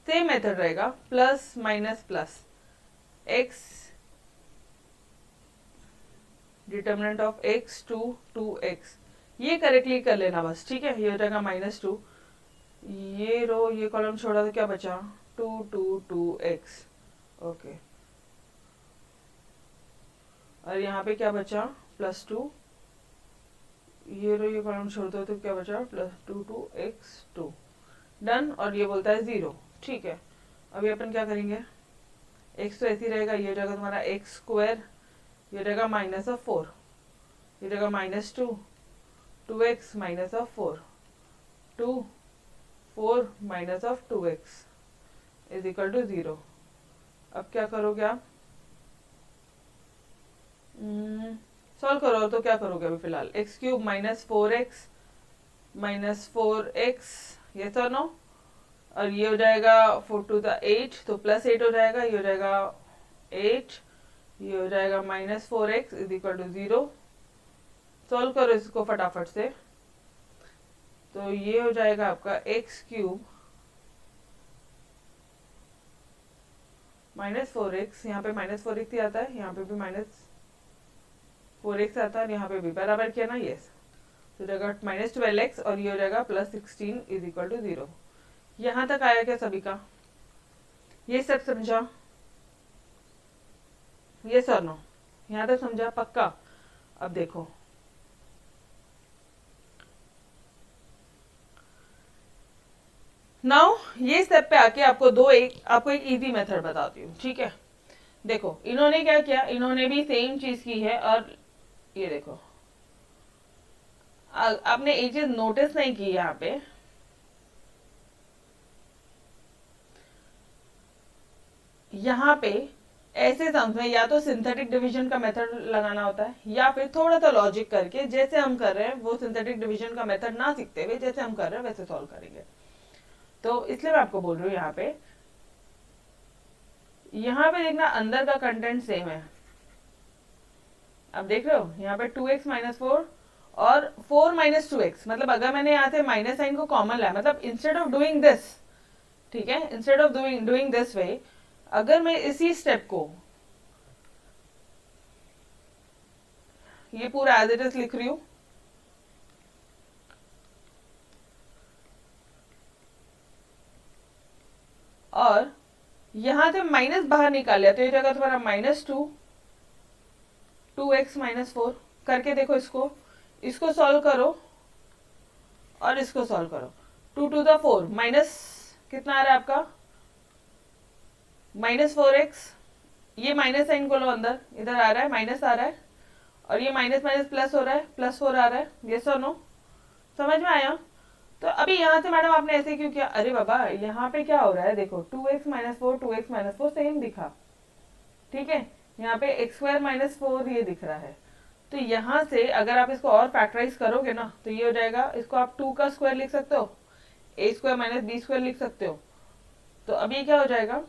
सेम मेथड रहेगा, plus minus plus, x determinant of x to 2x, ये करेक्टली कर लेना बस, ठीक है। ये हो जाएगा -2, ये रो ये कॉलम छोड़ा तो क्या बचा, 2x, ओके। और यहाँ पे क्या बचा, +2, ये रो ये कॉलम छोड़ दो तो क्या बचा, +2x2, डन। और ये बोलता है 0, ठीक है। अभी अपन क्या करेंगे, x तो ऐसे ही रहेगा, ये हो जाएगा तुम्हारा x², ये रहेगा -4, ये रहेगा -2, 2x -4, 2, 4 -2x is equal to 0। अब क्या करोगे आप, सॉल्व करो तो क्या करोगे अभी फिलहाल, x³ -4x ये तो नो, और ये हो जाएगा 4 to the 8 तो +8 हो जाएगा, ये हो जाएगा 8, ये हो जाएगा -4x is equal to 0। Solve करो इसको फटाफट से, तो ये हो जाएगा आपका x³ -4x, यहाँ पे -4x ही आता है, यहाँ पे भी -4x आता है, और यहाँ पे भी बराबर किया ना, यस। तो जाएगा -12x और ये हो जाएगा +16 इज इक्वल टू 0। यहाँ तक आया क्या सभी का, ये सब समझा, ये सर नो, यहाँ तक समझा पक्का। अब देखो नाउ ये स्टेप पे आके आपको एक इजी मेथड बताती हूँ, ठीक है। देखो इन्होंने क्या किया, इन्होंने भी सेम चीज की है, और ये देखो आपने एक चीज नोटिस नहीं की यहाँ पे, यहाँ पे ऐसे सम्स में या तो सिंथेटिक डिवीजन का मेथड लगाना होता है, या फिर थोड़ा सा लॉजिक करके जैसे हम कर रहे हैं वो सिंथेटिक डिवीजन का मेथड ना सीखते हुए जैसे हम कर रहे हैं वैसे सॉल्व करेंगे। तो इसलिए मैं आपको बोल रही हूँ यहाँ पे देखना अंदर का कंटेंट सेम है। अब देख रहे हो यहाँ पे 2x -4 और 4 -2x, मतलब अगर मैंने यहाँ से माइनस साइन को कॉमन लाया, मतलब इंस्टेड ऑफ डूइंग दिस, ठीक है, instead of doing this way, अगर मैं इसी स्टेप को ये पूरा एज इट इज लिख रही हूं, और यहां से माइनस बाहर निकाल लिया तो ये जगह तुम्हारा -2x -4 करके देखो, इसको सॉल्व करो और इसको सॉल्व करो। 2 to the 4 माइनस कितना आ रहा है आपका, -4x, ये माइनस साइन को लो अंदर, इधर आ रहा है माइनस आ रहा है, और ये माइनस माइनस प्लस हो रहा है, +4 आ रहा है, ये सो नो, समझ में आया। तो अभी यहाँ से मैडम आपने ऐसे क्यों किया, अरे बाबा यहाँ पे क्या हो रहा है देखो, 2x -4 2x -4 सेम दिखा, ठीक है, यहाँ पे x² -4 ये दिख रहा है। तो यहाँ से अगर आप इसको और फैक्टराइज करोगे ना तो ये हो जाएगा, इसको आप 2 का स्क्वायर लिख सकते हो, a² - b² लिख सकते हो। तो अब ये क्या हो जाएगा,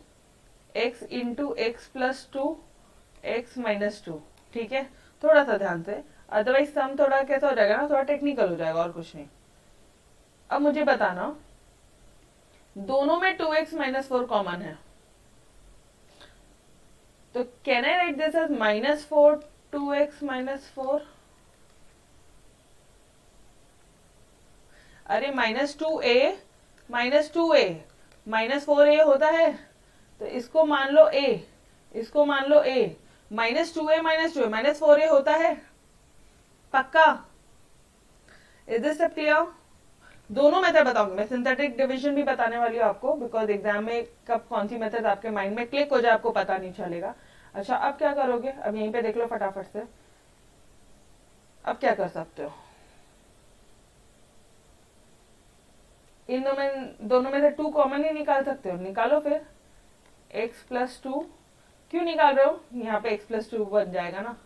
x इंटू x +2 x -2, ठीक है। थोड़ा सा ध्यान से, अदरवाइज सम थोड़ा कैसा हो जाएगा ना, थोड़ा टेक्निकल हो जाएगा और कुछ नहीं। अब मुझे बताना, दोनों में 2x -4 कॉमन है, तो can I write this as -4 2x -4, अरे -2a -4a होता है, तो इसको मान लो a, इसको मान लो a, -2a -4a होता है पक्का। Is this step clear? दोनों मेथड बताऊंगी मैं, सिंथेटिक डिवीजन भी बताने वाली हूँ आपको, बिकॉज एग्जाम में कब कौन सी मेथड आपके माइंड में क्लिक हो जाए आपको पता नहीं चलेगा। अच्छा अब क्या करोगे, अब यहीं पे देख लो फटाफट से, अब क्या कर सकते हो, इन दोनों में से 2 कॉमन ही निकाल सकते हो, निकालो फिर। x +2 क्यों निकाल रहे हो, यहाँ पे x +2 बन जाएगा ना,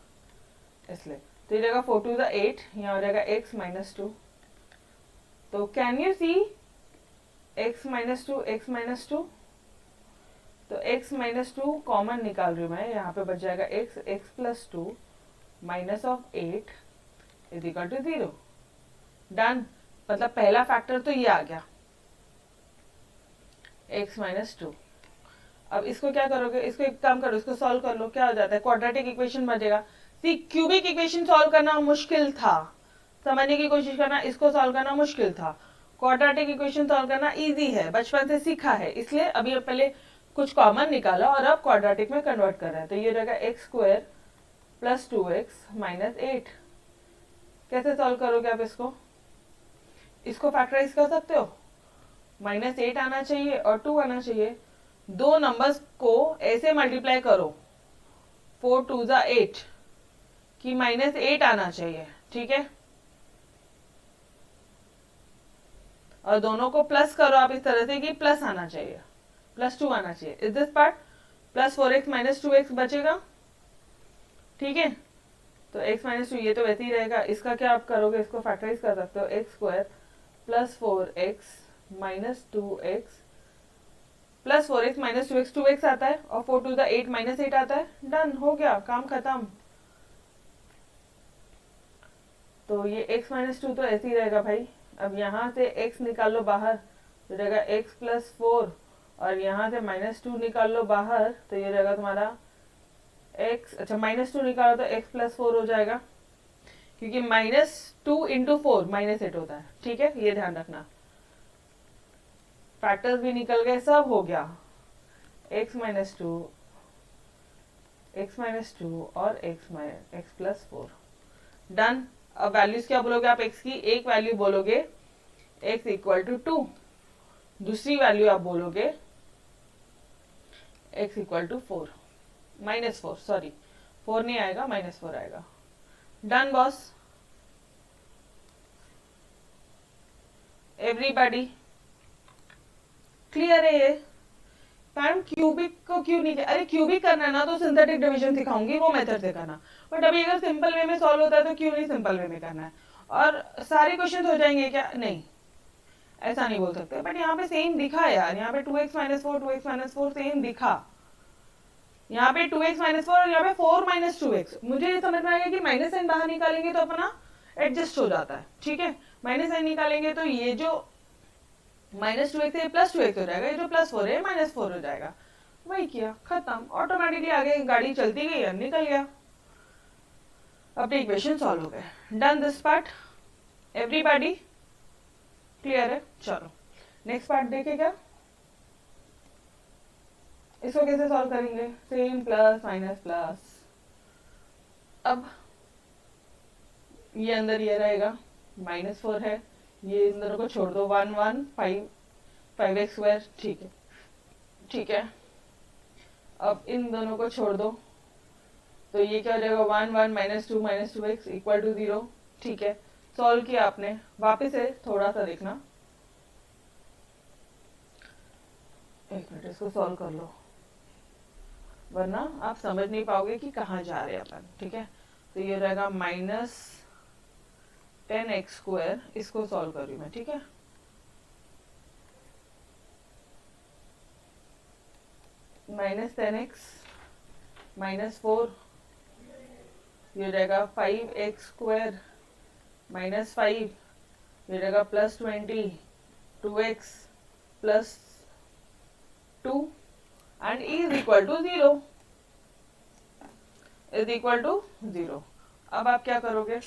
इसलिए। तो ये जाएगा 4 to the 8, यहाँ हो जाएगा x -2। तो can you see x -2 x -2, तो x -2 कॉमन निकाल रही हूँ मैं, यहाँ पे बच जाएगा x +2 -8 is equal to 0। Done, मतलब पहला फैक्टर तो ये आ गया x -2। अब इसको क्या करोगे, इसको एक काम करो, इसको सॉल्व कर लो, क्या हो जाता है, क्वाड्रेटिक इक्वेशन बनेगा। क्यूबिक इक्वेशन सॉल्व करना मुश्किल था, समझने की कोशिश करना, इसको सॉल्व करना मुश्किल था। क्वाड्रेटिक इक्वेशन सॉल्व करना इजी है, बचपन से सीखा है, इसलिए अभी पहले कुछ कॉमन निकाला और अब क्वाड्रेटिक में कन्वर्ट कर रहे हैं। तो ये रहेगा x square plus 2x minus 8। कैसे सॉल्व करोगे आप इसको? इसको फैक्टराइज कर सकते हो, -8 आना चाहिए और 2 आना चाहिए। दो नंबर्स को ऐसे मल्टीप्लाई करो, 4 2 जा 8 कि -8 आना चाहिए, ठीक है। और दोनों को प्लस करो आप इस तरह से कि प्लस आना चाहिए, +2 आना चाहिए। Is this part +4x minus 2x बचेगा, ठीक है। तो x माइनस 2 ये तो वैसे ही रहेगा। इसका क्या आप करोगे, इसको फैक्टराइज कर सकते हो, x square plus 4x minus 2x plus 4x minus 2x 2x आता है और 4 2 8 माइनस 8 आता है। डन, हो गया, काम खत्म। तो ये x माइनस 2 तो ऐसे ही रहेगा भाई। अब यहाँ से x निकाल लो बाहर, तो रहेगा x प्लस 4 और यहाँ से -2 निकाल लो बाहर, तो ये रहेगा तुम्हारा x, अच्छा -2 निकालो तो x प्लस 4 हो जाएगा, क्योंकि -2 इंटू 4 -8 होता है, ठीक है, ये ध्यान रखना। फैक्टर्स भी निकल गए, सब हो गया। x माइनस 2 और x प्लस 4, डन। अब वैल्यूज क्या बोलोगे आप x की? एक वैल्यू बोलोगे x इक्वल टू 2, दूसरी वैल्यू आप बोलोगे x इक्वल टू 4 -4, सॉरी 4 नहीं आएगा, -4 आएगा। डन बॉस, एवरीबॉडी क्लियर है ये? मैम क्यूबिक को क्यों नहीं? अरे क्यूबिक करना है ना तो सिंथेटिक डिवीजन सिखाऊंगी, वो मेथड से करना। बट अभी अगर सिंपल वे में सॉल्व होता है तो क्यों नहीं सिंपल वे में करना है? और सारे क्वेश्चन हो जाएंगे क्या? नहीं, ऐसा नहीं बोल सकते। बट यहाँ पे सेम दिखा यार, यहाँ पे 2x minus 4 2x minus 4 same दिखा, यहाँ पे 2x माइनस 4 और यहाँ पे 4 माइनस 2x। मुझे ये समझ में आएगा कि माइनस साइन बाहर निकालेंगे तो अपना एडजस्ट हो जाता है, ठीक है। माइनस साइन निकालेंगे तो ये जो -2x है +2x हो जाएगा, ये जो +4 है -4 हो जाएगा। वही किया, खत्म, ऑटोमेटिकली आगे गाड़ी चलती गई और निकल गया, अपने इक्वेशन सॉल्व हो गए। Done this part, everybody clear है? चलो नेक्स्ट पार्ट देखे क्या? इसको कैसे सॉल्व करेंगे? Same plus minus plus. अब ये अंदर ये रहेगा, -4 है, ये इन दोनों को छोड़ दो, 1 1 5x स्क्वायर, ठीक है, ठीक है। अब इन दोनों को छोड़ दो, तो ये क्या हो जाएगा, 1 1 -2 2x इक्वल टू 0, ठीक है। सॉल्व किया आपने, वापस से थोड़ा सा देखना, एक मिनट इसको सॉल्व कर लो, वरना आप समझ नहीं पाओगे कि कहाँ जा रहे हैं अपन, ठीक है। तो ये रहेगा -10x स्क्वायर, इसको सॉल्व कर रही हूँ मैं, ठीक है। -10x -4, ये रहेगा 5x स्क्वायर -5, ये रहेगा +20 2x plus 2 and e is equal to 0, is equal to 0। अब आप क्या करोगे?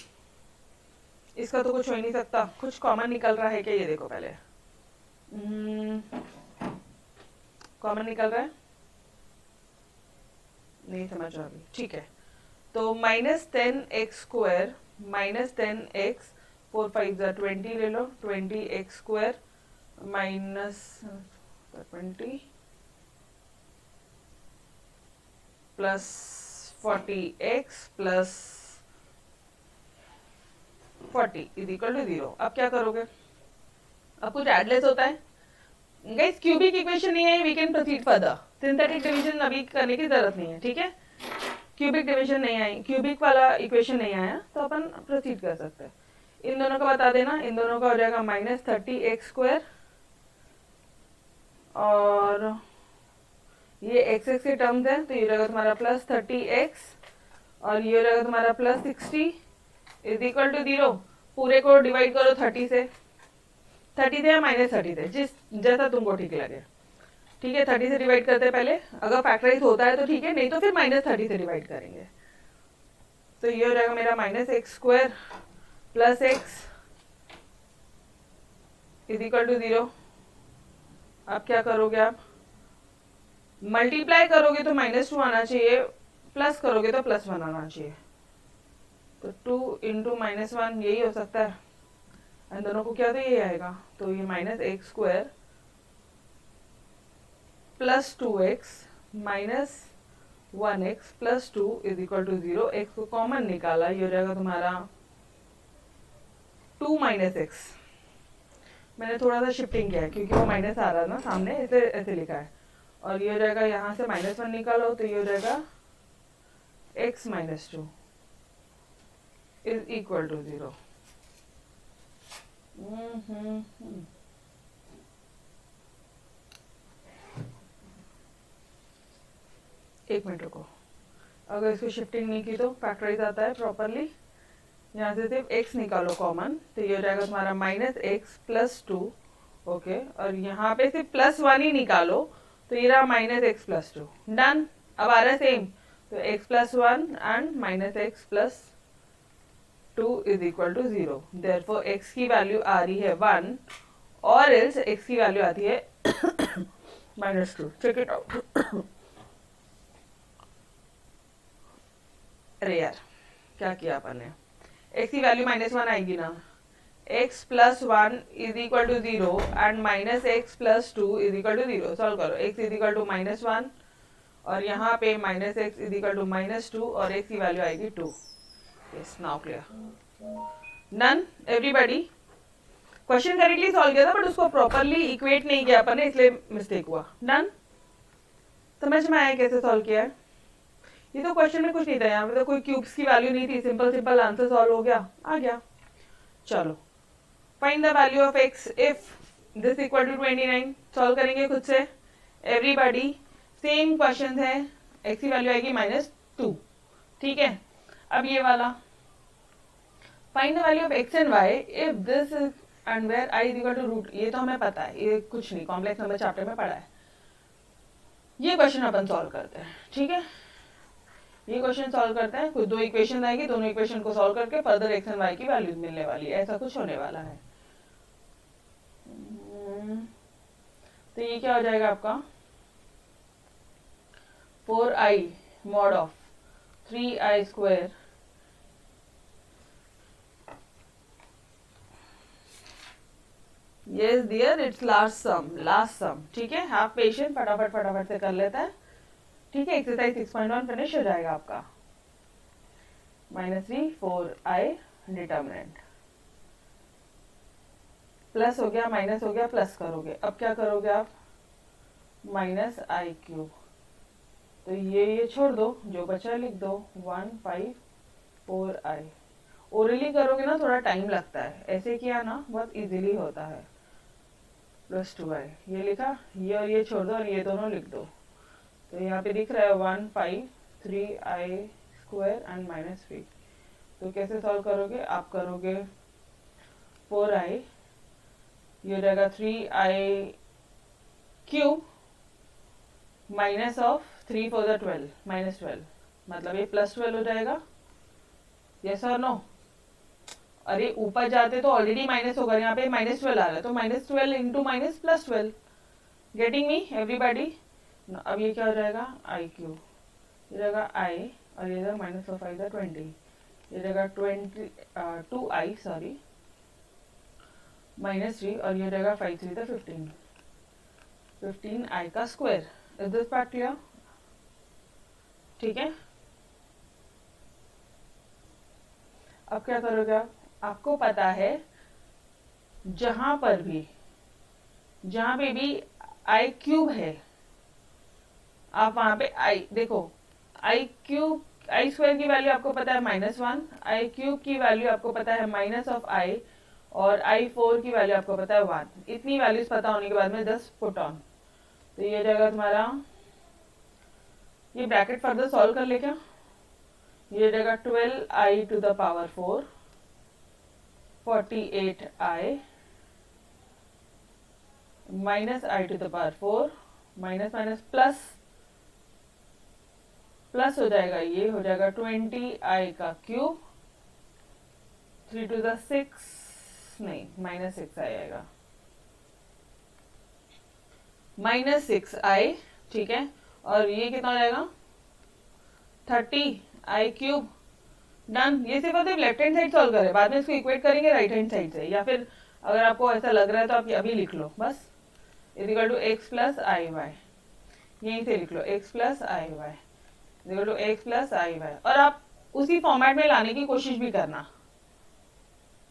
इसका तो कुछ हो ही नहीं सकता, कुछ कॉमन निकल रहा है क्या? ये देखो पहले, कॉमन निकल रहा है, नहीं समझ रहा अभी, ठीक है। तो -10x स्क्वायर -10x 4 5 20 ले लो, 20x square -20 plus 40x plus 40 is equal to 0। अब क्या करोगे? अब कुछ एडलेस होता है गाइस, क्यूबिक इक्वेशन नहीं है, we can proceed further. Synthetic division अभी करने की जरूरत नहीं है, ठीक है। क्यूबिक डिवीजन नहीं आई, क्यूबिक वाला इक्वेशन नहीं आया तो अपन प्रोसीड कर सकते हैं। इन दोनों का बता देना, इन दोनों का हो जाएगा -30x स्क्वायर और ये x x के टर्म्स है, तो ये रहेगा तुम्हारा +30x और ये रहेगा तुम्हारा +60 इज इक्वल टू 0। पूरे को डिवाइड करो 30 से, 30 से या -30 से, जिस जैसा तुमको ठीक लगे, ठीक है। 30 से डिवाइड करते हैं पहले, अगर फैक्टराइज होता है तो ठीक है, नहीं तो फिर -30 से डिवाइड करेंगे। तो ये हो जाएगा मेरा minus x square plus x is equal to 0। अब क्या करोगे आप, मल्टीप्लाई करोगे तो -2 आना चाहिए, प्लस करोगे तो +1 आना चाहिए। तो 2 इंटू -1 यही हो सकता है, इन दोनों को क्या तो यही आएगा। तो ये minus x square plus 2x minus 1x plus 2 is equal to 0। X को कॉमन निकाला, ये हो जाएगा तुम्हारा 2 माइनस एक्स। मैंने थोड़ा सा शिफ्टिंग किया है क्योंकि वो माइनस आ रहा है ना सामने, इसे ऐसे लिखा है। और ये हो जाएगा, यहाँ से -1 निकालो तो ये हो जाएगा x minus 2 is equal to 0। एक मिनट रुको, अगर इसको शिफ्टिंग नहीं की तो फैक्टराइज आता है प्रॉपरली। यहाँ से सिर्फ x निकालो कॉमन, तो ये हो जाएगा तुम्हारा -x प्लस 2। ओके, और यहाँ पे सिर्फ +1 ही निकालो तो ये रहा -x प्लस 2। डन। अब आ रहा है सेम, तो x plus 1 and -x plus 2 is equal to 0। Therefore x की वैल्यू आ रही है 1 और एल्स x की वैल्यू आती है -2। Check it out. अरे यार क्या किया अपन ने, x की वैल्यू -1 आएगी ना, x plus 1 is equal to 0 and -x plus 2 is equal to 0। Solve करो, x इज इक्वल टू -1 और यहाँ पे -x इज इक्वल टू -2 और x की वैल्यू आएगी 2। Yes, now clear. Done everybody. Question correctly solve किया था बट उसको प्रॉपरली इक्वेट नहीं किया अपन ने, इसलिए मिस्टेक हुआ। डन, समझ में आया कैसे सॉल्व किया है। ये तो क्वेश्चन में कुछ नहीं था, यहाँ पे तो कोई क्यूब्स की वैल्यू नहीं थी, सिंपल सिंपल आंसर सॉल्व हो गया, आ गया। चलो, find the value of x if this equal to 29। Solve करेंगे खुद से एवरीबॉडी। सेम क्वेश्चन है, x की वैल्यू आएगी -2। ठीक है, अब ये वाला find the value of x and y if this is and where i is equal to root. ये तो हमें पता है, ये कुछ नहीं, कॉम्प्लेक्स नंबर चैप्टर में पढ़ा है। ये क्वेश्चन अपन सॉल्व करते हैं। ठीक है, ये क्वेश्चन सॉल्व करते हैं। कुछ 2 इक्वेशन आएगी, दोनों इक्वेशन को सॉल्व करके फर्दर x एंड y की वैल्यूज मिलने वाली है, ऐसा कुछ होने वाला है। तो ये क्या हो जाएगा आपका 4i mod of 3i square yes dear, it's last sum. ठीक है, हैव पेशेंस, फटाफट से कर लेते हैं। ठीक है, एक्सरसाइज 6.1 फिनिश हो जाएगा आपका। -3 4i डिटर्मिनेंट प्लस हो गया, माइनस हो गया, प्लस करोगे। अब क्या करोगे आप, -i³। तो ये छोड़ दो, जो बचा लिख दो 1 5 4i। ओरली करोगे ना थोड़ा टाइम लगता है, ऐसे किया ना बहुत इजीली होता है। प्लस 2i, ये लिखा, ये और ये छोड़ दो और ये दोनों लिख दो। तो यहाँ पे दिख रहा है 1 5 3i स्क्वायर एंड -3। तो कैसे सॉल्व करोगे, आप करोगे 4i, ये हो जाएगा 3i क्यूब माइनस ऑफ 3 4 12 -12, मतलब ये +12 हो जाएगा। यस और नो? अरे ऊपर जाते तो ऑलरेडी माइनस होगा, यहाँ पे -12 आ रहा है, तो -12 into minus +12। Getting me everybody? अब ये क्या हो जाएगा, i क्यूब, ये जाएगा i और ये जाएगा -5 ये जाएगा 2i सॉरी -3 और ये जाएगा 5 3 15i का square. Is this part clear? ठीक है, अब क्या करोगे आप, आपको पता है जहां पे भी i क्यूब है, आप वहां पे i देखो, i क्यूब i स्क्वायर की वैल्यू आपको पता है -1, i क्यूब की वैल्यू आपको पता है -i और i4 की वैल्यू आपको पता है 1। इतनी वैल्यूज पता होने के बाद में 10 पुट ऑन, तो ये जाएगा तुम्हारा, ये ब्रैकेट फर्दर सॉल्व कर ले क्या, ये जाएगा 12i to the power 4 48i -i to the power 4 minus plus plus हो जाएगा, ये हो जाएगा 20i का क्यूब, 3 to the 6, नहीं -6 आएगा, -6i, ठीक है। और ये कितना हो जाएगा 30i क्यूब, डन। ये सिर्फ सिर्फ लेफ्ट हैंड साइड सॉल्व करें, बाद में इसको इक्वेट करेंगे राइट हैंड साइड से, या फिर अगर आपको ऐसा लग रहा है तो आप अभी लिख लो बस, equal to x plus i y, यहीं से लिख लो x plus i y equal to x plus i y, और आप उसी फॉर्मेट में लाने की कोशिश भी करना।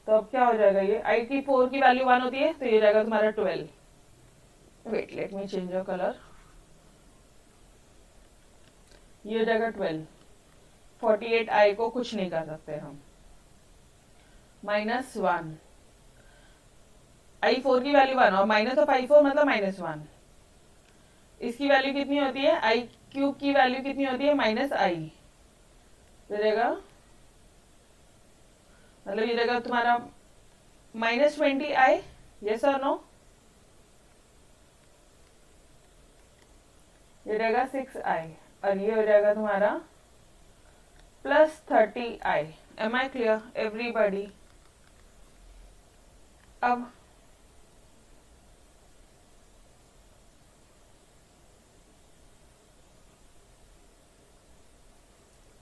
तो अब क्या हो जाएगा, ये आई की 4 की वैल्यू 1 होती है, तो ये जाएगा तुम्हारा 12। Wait, let me change your colour, ये हो जाएगा 12। 48i को कुछ नहीं कर सकते हम, -1, i4 की वैल्यू 1 और माइनस ऑफ i4 मतलब -1, इसकी वैल्यू कितनी होती है, i क्यूब की वैल्यू कितनी होती है, -i, तो रहेगा मतलब ये रहेगा तुम्हारा -20i, यस और नो, ये रहेगा 6i, और ये हो जाएगा तुम्हारा +30i। Am I clear everybody? अब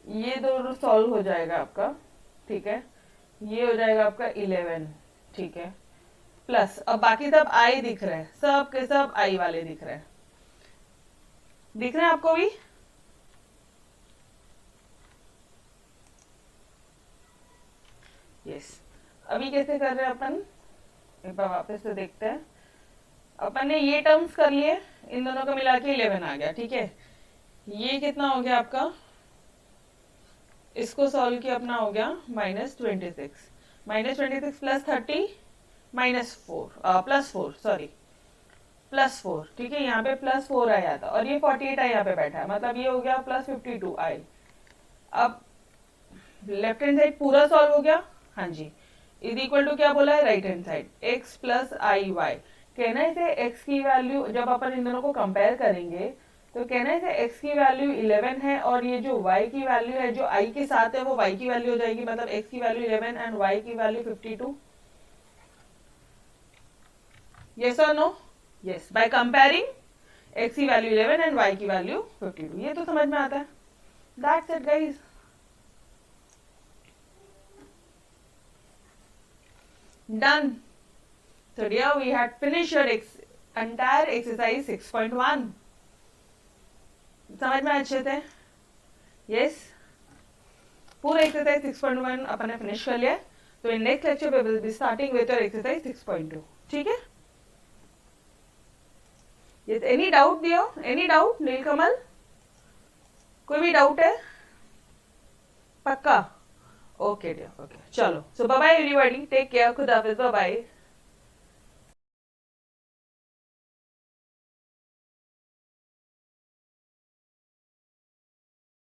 ये दोनों सॉल्व हो जाएगा आपका, ठीक है, ये हो जाएगा आपका 11, ठीक है, प्लस अब बाकी सब आई दिख रहे हैं, सब के सब आई वाले दिख रहे हैं, दिख रहे हैं आपको भी? यस। अभी कैसे कर रहे हैं अपन, एक बार वापस से देखते हैं। अपन ने ये टर्म्स कर लिए, इन दोनों को मिला के 11 आ गया, ठीक है। ये कितना हो गया आपका, इसको सॉल्व किया अपना हो गया -26, -26 प्लस 30 -4 +4, सॉरी +4, ठीक है, यहाँ पे +4 आया था, और ये 48 यहाँ पे बैठा है, मतलब ये हो गया +52i। अब लेफ्ट हैंड साइड पूरा सॉल्व हो गया, हाँ जी, इज इक्वल टू क्या बोला है, right hand side x plus i y. कहना है इसे x की वैल्यू, जब अपन इन दोनों को कंपेयर करेंगे तो कहना है इसे x की वैल्यू 11 है, और ये जो y की वैल्यू है जो i के साथ है वो y की वैल्यू हो जाएगी, मतलब x की वैल्यू 11 एंड y की वैल्यू 52। यस और no? Yes, by comparing x की वैल्यू 11 एंड y की वैल्यू 52, ये तो समझ में आता है। That's it guys. Done. So dear, we had finished your entire exercise 6.1. समझ में अच्छे थे? Yes. पूरा एक्सरसाइज 6.1 अपन ने फिनिश कर लिया, तो in next lecture we will be starting with your exercise 6.2, ठीक है? Yes, any doubt dear? Any doubt नीलकमल? कोई भी डाउट है? पक्का? ओके डियर, ओके, चलो, so bye bye everybody, take care, खुदा हाफिज, बाय बाय।